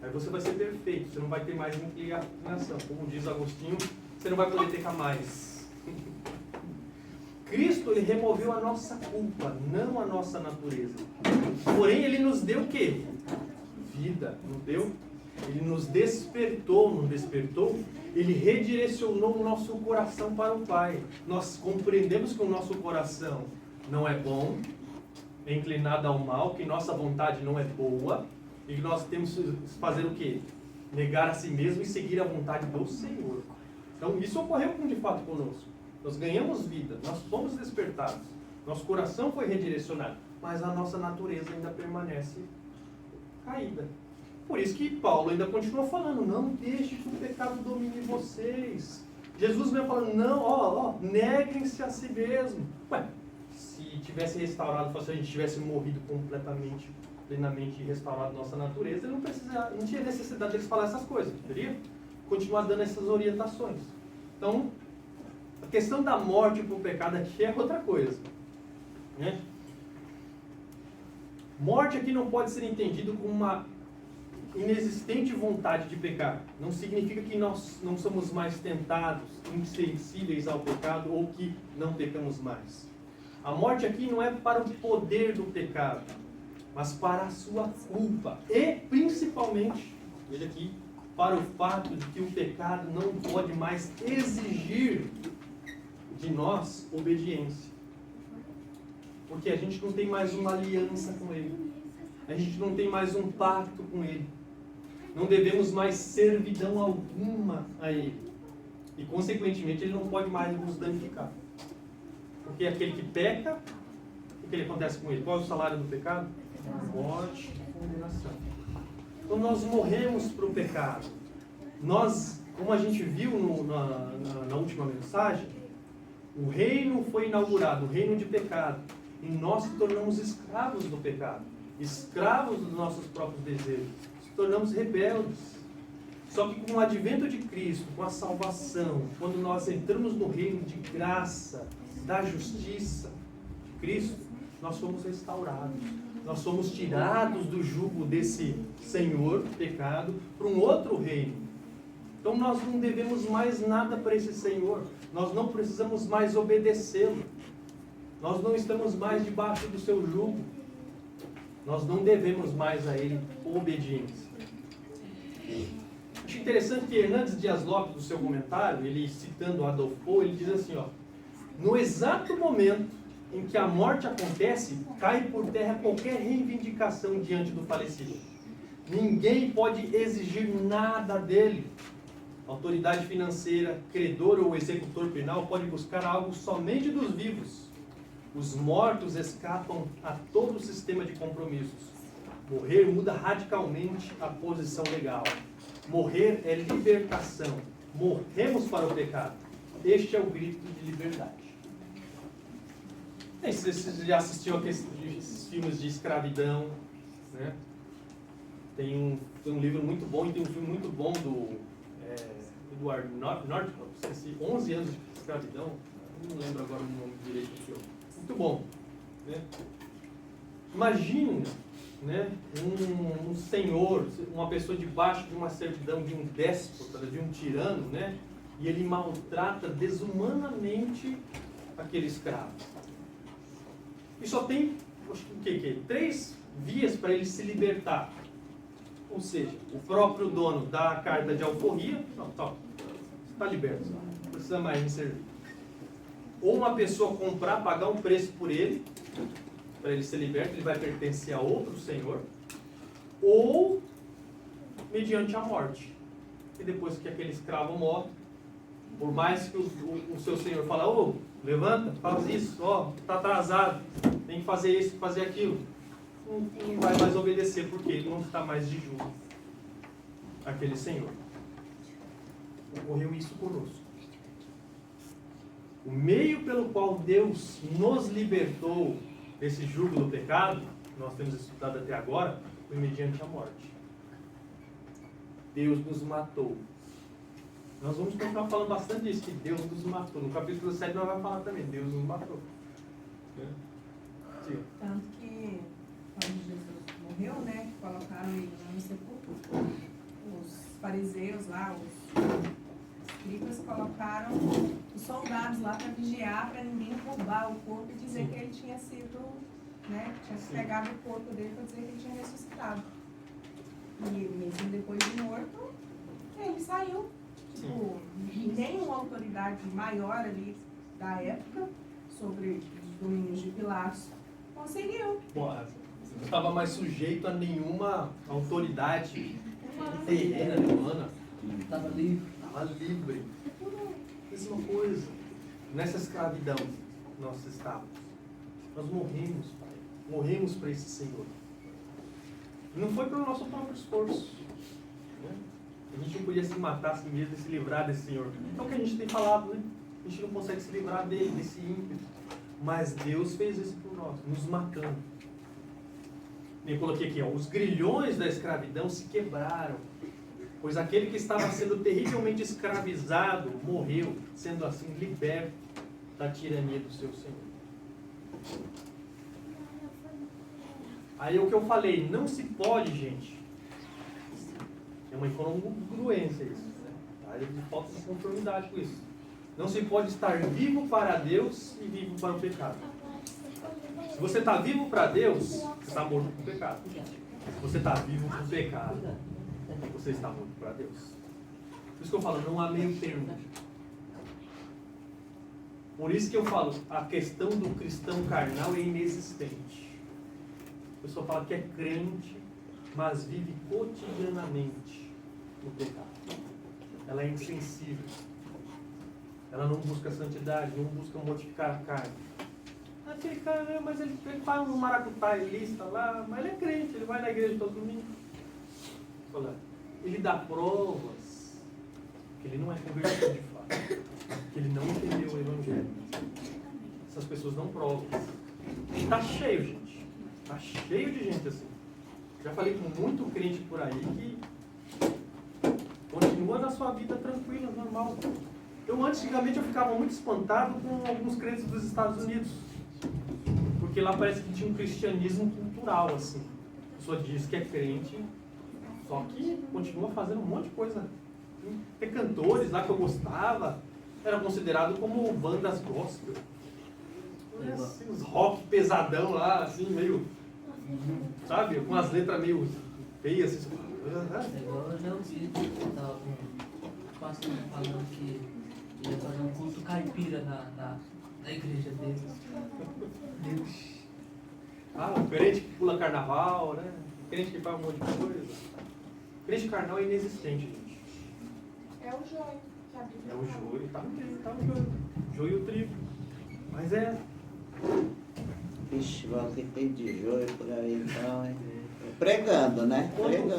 Aí você vai ser perfeito, você não vai ter mais inclinação. Como diz Agostinho, você não vai poder pecar mais. Cristo, ele removeu a nossa culpa, não a nossa natureza. Porém, ele nos deu o quê? Vida, não deu? Ele nos despertou, não despertou? Ele redirecionou o nosso coração para o Pai. Nós compreendemos que o nosso coração não é bom, é inclinado ao mal, que nossa vontade não é boa, e que nós temos que fazer o quê? Negar a si mesmo e seguir a vontade do Senhor. Então, isso ocorreu de fato conosco. Nós ganhamos vida, nós fomos despertados, nosso coração foi redirecionado, mas a nossa natureza ainda permanece caída. Por isso que Paulo ainda continua falando, não deixe que o pecado domine vocês. Jesus vem falando, não, neguem-se a si mesmo. Ué, se tivesse restaurado, se a gente tivesse morrido completamente, plenamente restaurado nossa natureza, ele não tinha necessidade de eles falar essas coisas, teria continuar dando essas orientações. Então, a questão da morte por pecado aqui é outra coisa, né? Morte aqui não pode ser entendido como inexistente vontade de pecar. Não significa que nós não somos mais tentados, insensíveis ao pecado ou que não pecamos mais. A morte aqui não é para o poder do pecado, mas para a sua culpa. E, principalmente, veja aqui, para o fato de que o pecado não pode mais exigir de nós obediência. Porque a gente não tem mais uma aliança com Ele. A gente não tem mais um pacto com Ele. Não devemos mais servidão alguma a Ele. E, consequentemente, Ele não pode mais nos danificar. Porque aquele que peca, o que acontece com ele? Qual é o salário do pecado? Morte e condenação. Então nós morremos para o pecado. Nós, como a gente viu na última mensagem, o reino foi inaugurado, o reino de pecado. E nós nos tornamos escravos do pecado. Escravos dos nossos próprios desejos. Nos tornamos rebeldes. Só que com o advento de Cristo, com a salvação, quando nós entramos no reino de graça, da justiça de Cristo, nós fomos restaurados. Nós fomos tirados do jugo desse Senhor, pecado, para um outro reino. Então nós não devemos mais nada para esse Senhor. Nós não precisamos mais obedecê-lo. Nós não estamos mais debaixo do seu jugo. Nós não devemos mais a Ele obediência. Acho interessante que Hernandes Dias Lopes, no seu comentário, ele citando Adolfo Poe, ele diz assim, ó: no exato momento em que a morte acontece, cai por terra qualquer reivindicação diante do falecido. Ninguém pode exigir nada dele. A autoridade financeira, credor ou executor penal pode buscar algo somente dos vivos. Os mortos escapam a todo o sistema de compromissos. Morrer muda radicalmente a posição legal. Morrer é libertação. Morremos para o pecado. Este é o grito de liberdade. Você já assistiu aqueles filmes de escravidão, né? Tem um livro muito bom e tem um filme muito bom do Edward Norton, esqueci, 11 anos de escravidão, não lembro agora o nome direito do filme. Muito bom, né? Imagine, né, um senhor, uma pessoa debaixo de uma servidão de um déspota, de um tirano, né? E ele maltrata desumanamente aquele escravo. E só tem, acho que 3 vias para ele se libertar. Ou seja, o próprio dono dá a carta de alforria, não, tá, você está liberto, não precisa mais me servir. Ou uma pessoa comprar, pagar um preço por ele, para ele ser liberto, ele vai pertencer a outro senhor, ou mediante a morte. E depois que aquele escravo morre, por mais que o seu senhor fale, ô, levanta, faz isso, ó, está atrasado, tem que fazer isso, fazer aquilo. Não vai mais obedecer, porque ele não está mais de jugo aquele senhor. Ocorreu isso conosco. O meio pelo qual Deus nos libertou desse jugo do pecado, que nós temos estudado até agora, foi mediante a morte. Deus nos matou. Nós vamos continuar falando bastante disso, que Deus nos matou. No capítulo 7 nós vamos falar também, Deus nos matou. Sim. Tanto que quando Jesus morreu, né, que colocaram ele lá no sepulcro, os fariseus lá, os escribas colocaram os soldados lá para vigiar, para ninguém roubar o corpo e dizer que ele tinha sido, né, tinha pegado o corpo dele para dizer que ele tinha ressuscitado. E mesmo depois de morto, ele saiu. Tipo, nenhuma autoridade maior ali da época, sobre os domínios de Pilatos, conseguiu. Não estava mais sujeito a nenhuma autoridade terrena, humana. Estava livre. Estava livre. Mesma coisa. Nessa escravidão nós estávamos. Nós morremos, Pai. Morremos para esse Senhor. E não foi pelo nosso próprio esforço. Né? A gente não podia se matar assim mesmo e se livrar desse Senhor. É o que a gente tem falado, né? A gente não consegue se livrar dele, desse ímpio. Mas Deus fez isso por nós, nos matando. Eu coloquei aqui, ó, os grilhões da escravidão se quebraram, pois aquele que estava sendo terrivelmente escravizado morreu, sendo assim liberto da tirania do seu Senhor. Aí é o que eu falei, não se pode, gente, É uma incongruência isso. Né? Tá? É de falta de conformidade com isso. Não se pode estar vivo para Deus e vivo para o pecado. Se você está vivo para Deus, você está morto para o pecado. Se você está vivo para o pecado, você está morto para Deus. Por isso que eu falo, não há meio termo. Por isso que eu falo, a questão do cristão carnal é inexistente. A pessoa fala que é crente, mas vive cotidianamente no pecado. Ela é insensível. Ela não busca santidade, não busca modificar a carne. Aquele cara, mas ele faz um maracutaia lista lá, mas ele é crente, ele vai na igreja todo domingo. Ele dá provas que ele não é convertido de fato, que ele não entendeu o evangelho. Essas pessoas não provam. Está cheio, gente. Está cheio de gente assim. Já falei com muito crente por aí que continua na sua vida tranquila, normal. Antigamente eu ficava muito espantado com alguns crentes dos Estados Unidos. Porque lá parece que tinha um cristianismo cultural, assim. A pessoa diz que é crente, só que continua fazendo um monte de coisa. Tem cantores lá que eu gostava, era considerado como bandas gospel. Assim, uns rock pesadão lá, assim, meio, sabe, com as letras meio feias, assim. Igual eu já ouvi, eu tava com o pastor falando que ia fazer um culto caipira na igreja deles. O crente que pula carnaval, né? O crente que faz um monte de coisa. O crente carnal é inexistente, gente. É o joio, sabe? É o joio, tá no joio. Joio e o trigo. Mas é. Vixe, o que tem de joio por aí, então, hein? Pregando, né?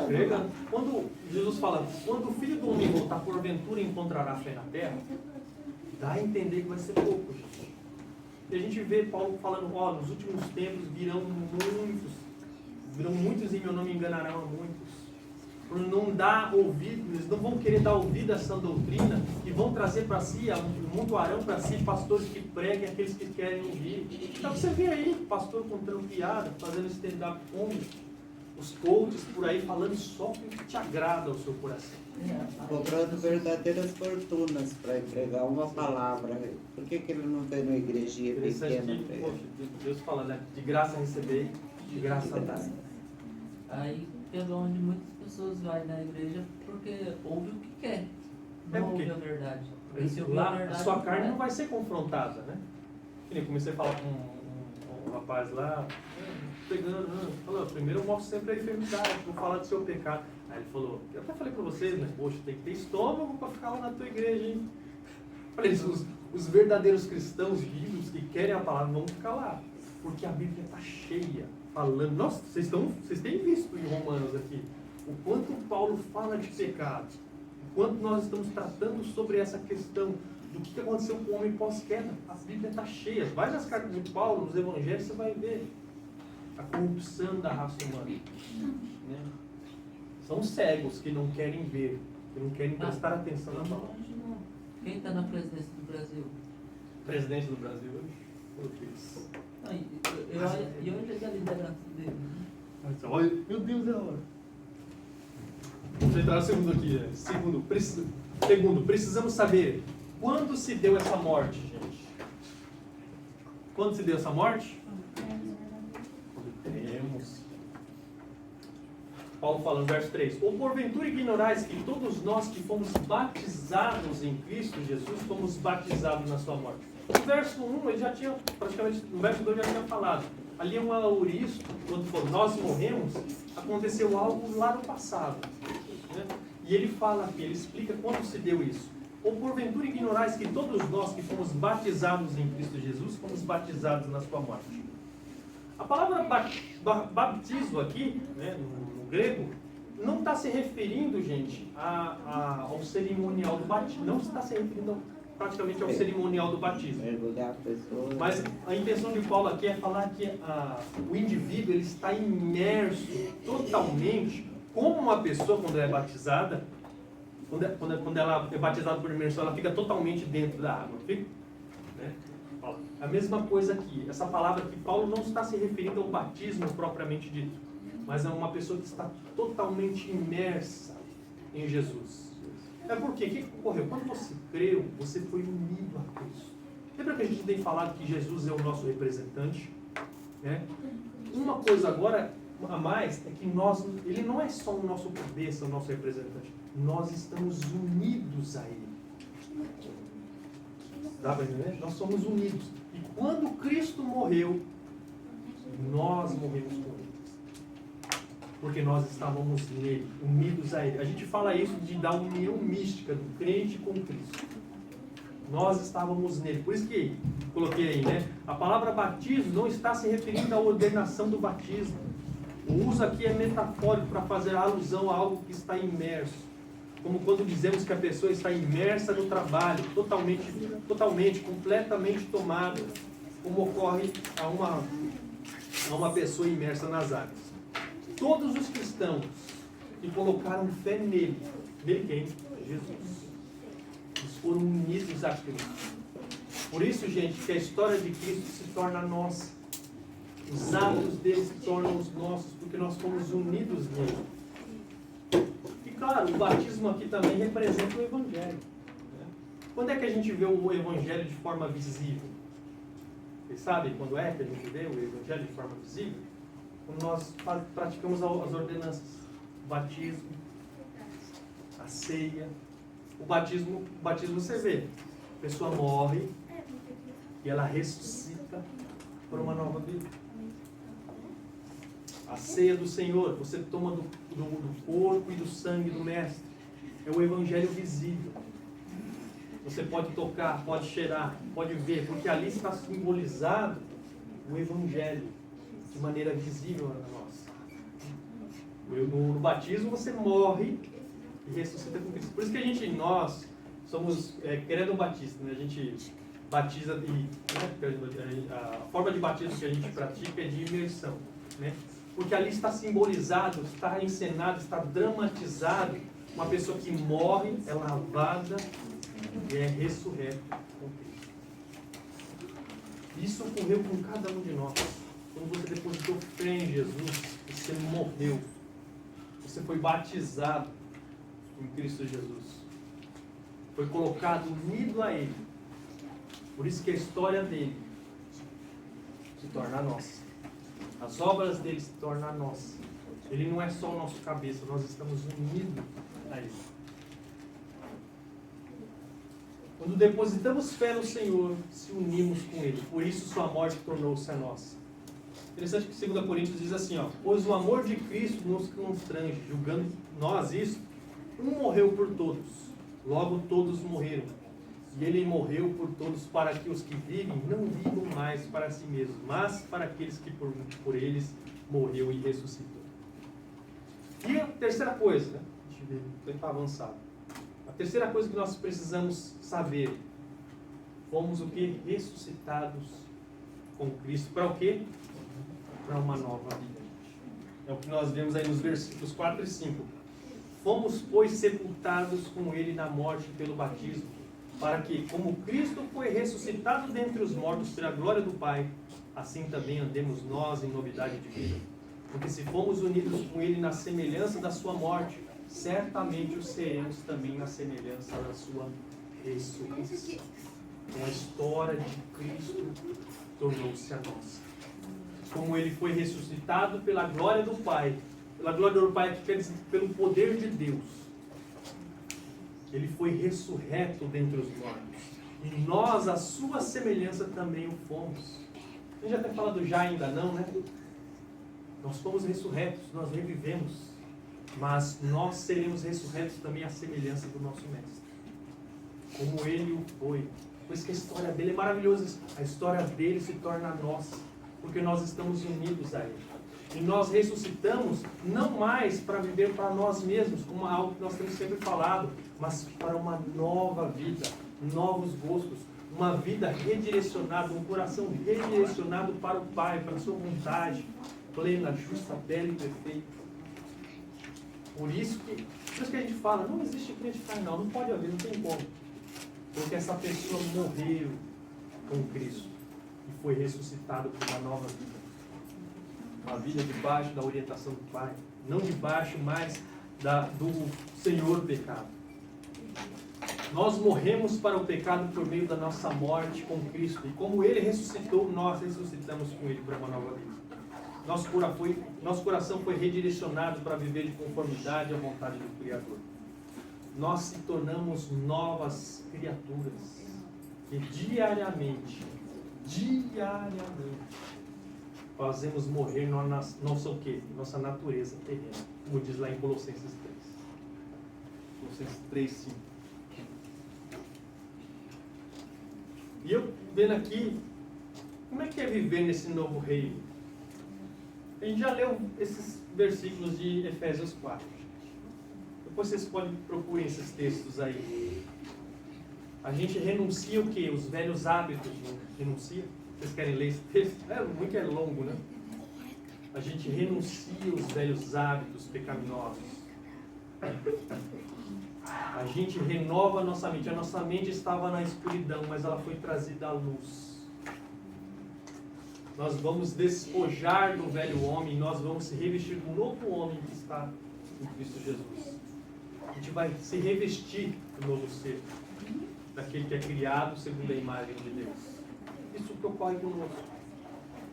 Pregando. Quando Jesus fala, quando o Filho do Homem voltar, porventura encontrará fé na terra, dá a entender que vai ser pouco, gente. E a gente vê Paulo falando, nos últimos tempos virão muitos em meu nome enganarão a muitos. Por não dar ouvido, eles não vão querer dar ouvido a essa doutrina e vão trazer para si, amontoarão para si pastores que preguem aqueles que querem ouvir. Então você vê aí, pastor contando piada, fazendo stand-up comedy, os coaches por aí falando só o que te agrada ao seu coração. Cobrando verdadeiras fortunas para empregar uma palavra. Por que ele não vem numa igrejinha pequena? Deus fala, né? De graça receber, de graça dar. Aí pegou onde muitas pessoas vão na igreja porque ouve o que quer, não ouve a verdade. Se ouvir Lá, verdade, a sua carne não vai ser confrontada, né? Eu comecei a falar com um rapaz lá, falou, primeiro eu mostro sempre a enfermidade, vou falar do seu pecado. Aí ele falou, eu até falei pra vocês, né? Poxa, tem que ter estômago para ficar lá na tua igreja, hein? Falei, os verdadeiros cristãos vivos que querem a palavra vão ficar lá, porque a Bíblia está cheia, falando. Nossa, vocês têm visto em Romanos aqui, o quanto Paulo fala de pecado, o quanto nós estamos tratando sobre essa questão do que aconteceu com o homem pós-queda. A Bíblia está cheia. Vai nas cartas de Paulo, nos evangelhos, você vai ver a corrupção da raça humana. Né? São cegos que não querem ver, que não querem prestar atenção na palavra. Quem está na presidência do Brasil? Presidente do Brasil, meu Deus. E hoje é a liderança dele. Olha, meu Deus, é a hora. Vamos entrar no segundo aqui. Segundo, precisamos saber quando se deu essa morte, gente. Quando se deu essa morte? Quando temos. Paulo fala no verso 3. Ou porventura ignorais que todos nós que fomos batizados em Cristo Jesus, fomos batizados na sua morte. No verso 1, ele já tinha, praticamente, no verso 2 já tinha falado. Ali é um auristo, quando for, nós morremos, aconteceu algo lá no passado. Né? E ele fala aqui, ele explica quando se deu isso. Ou porventura ignorais que todos nós que fomos batizados em Cristo Jesus, fomos batizados na sua morte. A palavra batismo aqui, né, no grego, não está se referindo, gente, ao cerimonial do batismo. Não está se referindo praticamente ao cerimonial do batismo. Mas a intenção de Paulo aqui é falar que o indivíduo ele está imerso totalmente, como uma pessoa quando é batizada, quando ela é batizada por imersão, ela fica totalmente dentro da água. Fica? Né? A mesma coisa aqui. Essa palavra aqui, Paulo não está se referindo ao batismo propriamente dito, mas é uma pessoa que está totalmente imersa em Jesus. É porque o que ocorreu? Quando você creu, você foi unido a Cristo. Lembra que a gente tem falado que Jesus é o nosso representante? Né? Uma coisa agora a mais é que ele não é só o nosso cabeça, o nosso representante. Nós estamos unidos a Ele. Dá para entender? Nós somos unidos. E quando Cristo morreu, nós morremos com Ele. Porque nós estávamos nele, unidos a Ele. A gente fala isso de dar união mística do crente com Cristo. Nós estávamos nele. Por isso que coloquei aí, né? A palavra batismo não está se referindo à ordenação do batismo. O uso aqui é metafórico para fazer alusão a algo que está imerso. Como quando dizemos que a pessoa está imersa no trabalho, totalmente, completamente tomada, como ocorre a uma pessoa imersa nas águas. Todos os cristãos que colocaram fé nele quem? Jesus. Eles foram unidos a Cristo. Por isso, gente, que a história de Cristo se torna nossa. Os atos dele se tornam os nossos, porque nós fomos unidos nele. E claro, o batismo aqui também representa o Evangelho. Né? Quando é que a gente vê o Evangelho de forma visível? Vocês sabem quando é que a gente vê o Evangelho de forma visível? Quando nós praticamos as ordenanças. O batismo, a ceia. O batismo você vê. A pessoa morre e ela ressuscita para uma nova vida. A ceia do Senhor, você toma do corpo e do sangue do Mestre. É o Evangelho visível. Você pode tocar, pode cheirar, pode ver, porque ali está simbolizado o Evangelho de maneira visível a nós. No batismo você morre e ressuscita com Cristo. Por isso que nós somos crendo batista, né? A gente batiza a forma de batismo que a gente pratica é de imersão, né? Porque ali está simbolizado, está encenado, está dramatizado uma pessoa que morre, é lavada e é ressurreta com Cristo. Isso ocorreu com cada um de nós. Quando você depositou fé em Jesus, você morreu. Você foi batizado em Cristo Jesus. Foi colocado unido a Ele. Por isso que a história dele se torna nossa. As obras dele se tornam nossas. Ele não é só o nosso cabeça, nós estamos unidos a Ele. Quando depositamos fé no Senhor, se unimos com Ele. Por isso sua morte tornou-se a nossa. Interessante que 2 Coríntios diz assim, pois o amor de Cristo nos constrange, julgando nós isso, um morreu por todos, logo todos morreram. E ele morreu por todos para que os que vivem não vivam mais para si mesmos, mas para aqueles que por eles morreu e ressuscitou. E a terceira coisa, né? Deixa eu ver, vou tentar avançar. A terceira coisa que nós precisamos saber, fomos o que? Ressuscitados com Cristo. Para o quê? Para uma nova vida. É o que nós vemos aí nos versículos 4 e 5. Fomos, pois, sepultados com Ele na morte pelo batismo, para que, como Cristo foi ressuscitado dentre os mortos pela glória do Pai, assim também andemos nós em novidade de vida. Porque se fomos unidos com Ele na semelhança da sua morte, certamente o seremos também na semelhança da sua ressurreição. Então a história de Cristo tornou-se a nossa. Como Ele foi ressuscitado pela glória do Pai, pela glória do Pai que quer dizer pelo poder de Deus, Ele foi ressurreto dentre os mortos. E nós, a sua semelhança, também o fomos. A gente já tem falado já, ainda não, né? Nós fomos ressurretos, nós revivemos. Mas nós seremos ressurretos também à semelhança do nosso Mestre. Como Ele o foi. Por isso que a história dele é maravilhosa. A história dele se torna nossa. Porque nós estamos unidos a Ele. E nós ressuscitamos não mais para viver para nós mesmos, como algo que nós temos sempre falado, mas para uma nova vida, novos gostos, uma vida redirecionada, um coração redirecionado para o Pai, para a sua vontade, plena, justa, bela e perfeita. Por isso que a gente fala, não existe crente carnal, não pode haver, não tem como. Porque essa pessoa morreu com Cristo e foi ressuscitada por uma nova vida. Uma vida debaixo da orientação do Pai. Não debaixo mais do Senhor pecado. Nós morremos para o pecado por meio da nossa morte com Cristo. E como Ele ressuscitou, nós ressuscitamos com Ele para uma nova vida. Nosso coração foi redirecionado para viver de conformidade à vontade do Criador. Nós se tornamos novas criaturas. E diariamente, fazemos morrer nossa o quê? Nossa natureza terrena. Como diz lá em Colossenses 3. Colossenses 3, 5. E eu vendo aqui, como é que é viver nesse novo reino? A gente já leu esses versículos de Efésios 4. Depois vocês podem procurar esses textos aí. A gente renuncia o quê? Os velhos hábitos, não renuncia? Vocês querem ler esse texto? Muito é longo, né? A gente renuncia os velhos hábitos pecaminosos. A gente renova a nossa mente. A nossa mente estava na escuridão, mas ela foi trazida à luz. Nós vamos despojar do velho homem, nós vamos se revestir do novo homem que está em Cristo Jesus. A gente vai se revestir do novo ser, daquele que é criado segundo a imagem de Deus. Isso que ocorre conosco.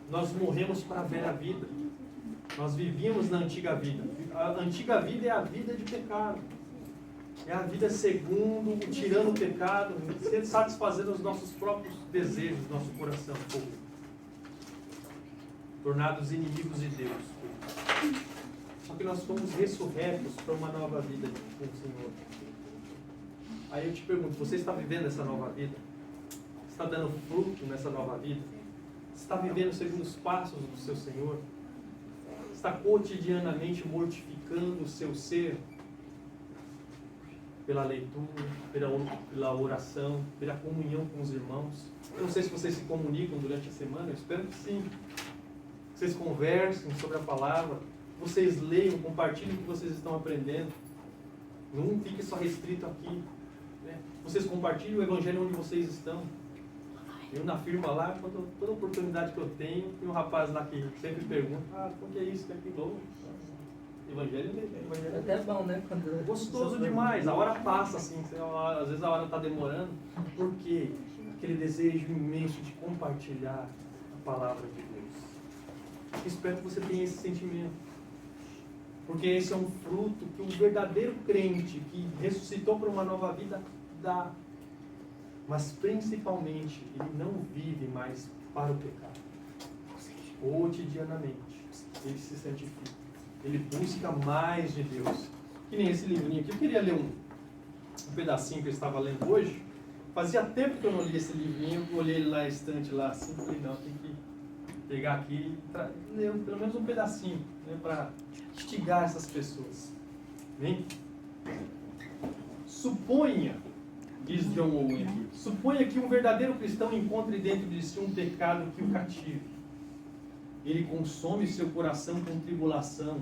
Nós morremos para a velha vida. Nós vivíamos na antiga vida. A antiga vida é a vida de pecado. É a vida segundo, tirando o pecado, satisfazendo os nossos próprios desejos, nosso coração. Tornados inimigos de Deus. Só que nós fomos ressurretos para uma nova vida com o Senhor. Aí eu te pergunto, você está vivendo essa nova vida? Está dando fruto nessa nova vida? Está vivendo segundo os passos do seu Senhor? Está cotidianamente mortificando o seu ser? Pela leitura, pela oração, pela comunhão com os irmãos. Eu não sei se vocês se comunicam durante a semana, eu espero que sim. Vocês conversem sobre a palavra, vocês leiam, compartilhem o que vocês estão aprendendo. Não fique só restrito aqui. Né? Vocês compartilhem o evangelho onde vocês estão. Eu na firma lá, toda oportunidade que eu tenho, tem um rapaz lá que sempre pergunta, o que é isso, que é aquilo? Evangelho É até bom, né? Quando gostoso demais, a hora passa assim, às vezes a hora está demorando, porque aquele desejo imenso de compartilhar a palavra de Deus. Espero que você tenha esse sentimento, porque esse é um fruto que o verdadeiro crente que ressuscitou para uma nova vida dá, mas principalmente ele não vive mais para o pecado. Cotidianamente ele se santifica. Ele busca mais de Deus. Que nem esse livrinho aqui. Eu queria ler um pedacinho que eu estava lendo hoje. Fazia tempo que eu não li esse livrinho. Eu olhei ele lá na estante, lá assim. Falei, não, tem que pegar aqui e ler pelo menos um pedacinho, né, para instigar essas pessoas. Vem? Suponha, diz John Owen aqui, suponha que um verdadeiro cristão encontre dentro de si um pecado que o cative. Ele consome seu coração com tribulação,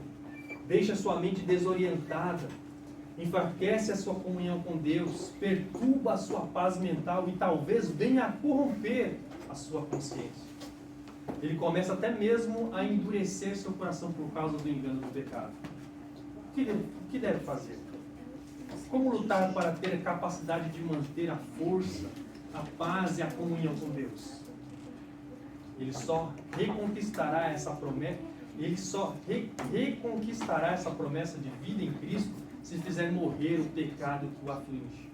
deixa sua mente desorientada, enfraquece a sua comunhão com Deus, perturba a sua paz mental e talvez venha a corromper a sua consciência. Ele começa até mesmo a endurecer seu coração por causa do engano do pecado. O que deve fazer? Como lutar para ter a capacidade de manter a força, a paz e a comunhão com Deus? Ele só reconquistará essa promessa. Ele só reconquistará essa promessa de vida em Cristo se fizer morrer o pecado que o aflige.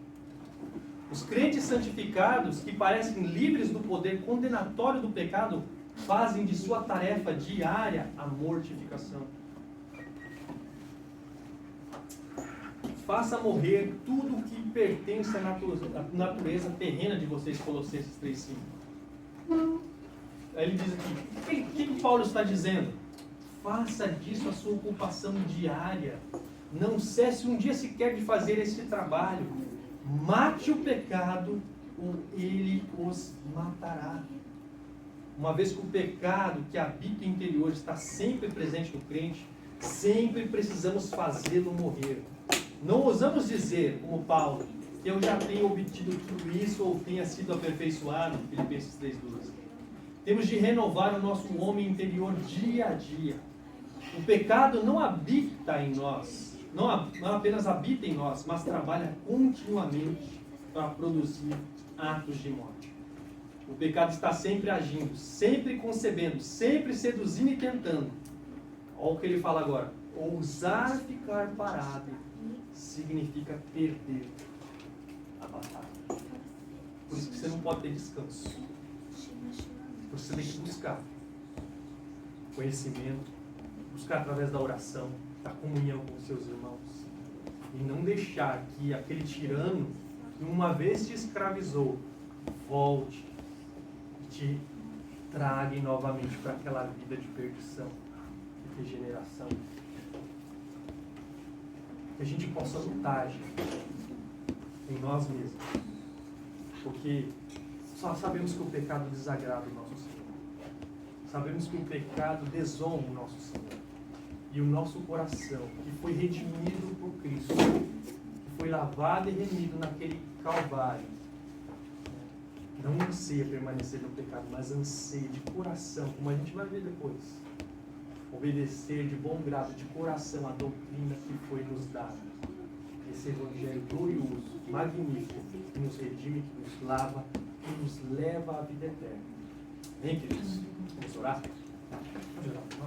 Os crentes santificados, que parecem livres do poder condenatório do pecado, fazem de sua tarefa diária a mortificação. Faça morrer tudo o que pertence à natureza terrena de vocês, Colossenses 3,5. Aí ele diz aqui, o que Paulo está dizendo? Faça disso a sua ocupação diária. Não cesse um dia sequer de fazer esse trabalho. Mate o pecado ou ele os matará. Uma vez que o pecado que habita o interior está sempre presente no crente, sempre precisamos fazê-lo morrer. Não ousamos dizer, como Paulo, que eu já tenho obtido tudo isso ou tenha sido aperfeiçoado, Filipenses 3,12. Temos de renovar o nosso homem interior dia a dia. O pecado não habita em nós, não apenas habita em nós, mas trabalha continuamente para produzir atos de morte. O pecado está sempre agindo, sempre concebendo, sempre seduzindo e tentando. Olha o que ele fala agora. Ousar ficar parado significa perder a batalha. Por isso que você não pode ter descanso. Por isso você tem que buscar conhecimento, buscar através da oração, da comunhão com os seus irmãos. E não deixar que aquele tirano, que uma vez te escravizou, volte e te traga novamente para aquela vida de perdição, de regeneração. Que a gente possa lutar, gente, em nós mesmos. Porque só sabemos que o pecado desagrada o nosso Senhor. Sabemos que o pecado desonra o nosso Senhor. E o nosso coração, que foi redimido por Cristo, que foi lavado e remido naquele Calvário, não anseia permanecer no pecado, mas anseia de coração, como a gente vai ver depois, obedecer de bom grado, de coração, a doutrina que foi nos dada. Esse evangelho glorioso, magnífico, que nos redime, que nos lava, que nos leva à vida eterna. Amém, queridos? Vamos orar? Vamos orar.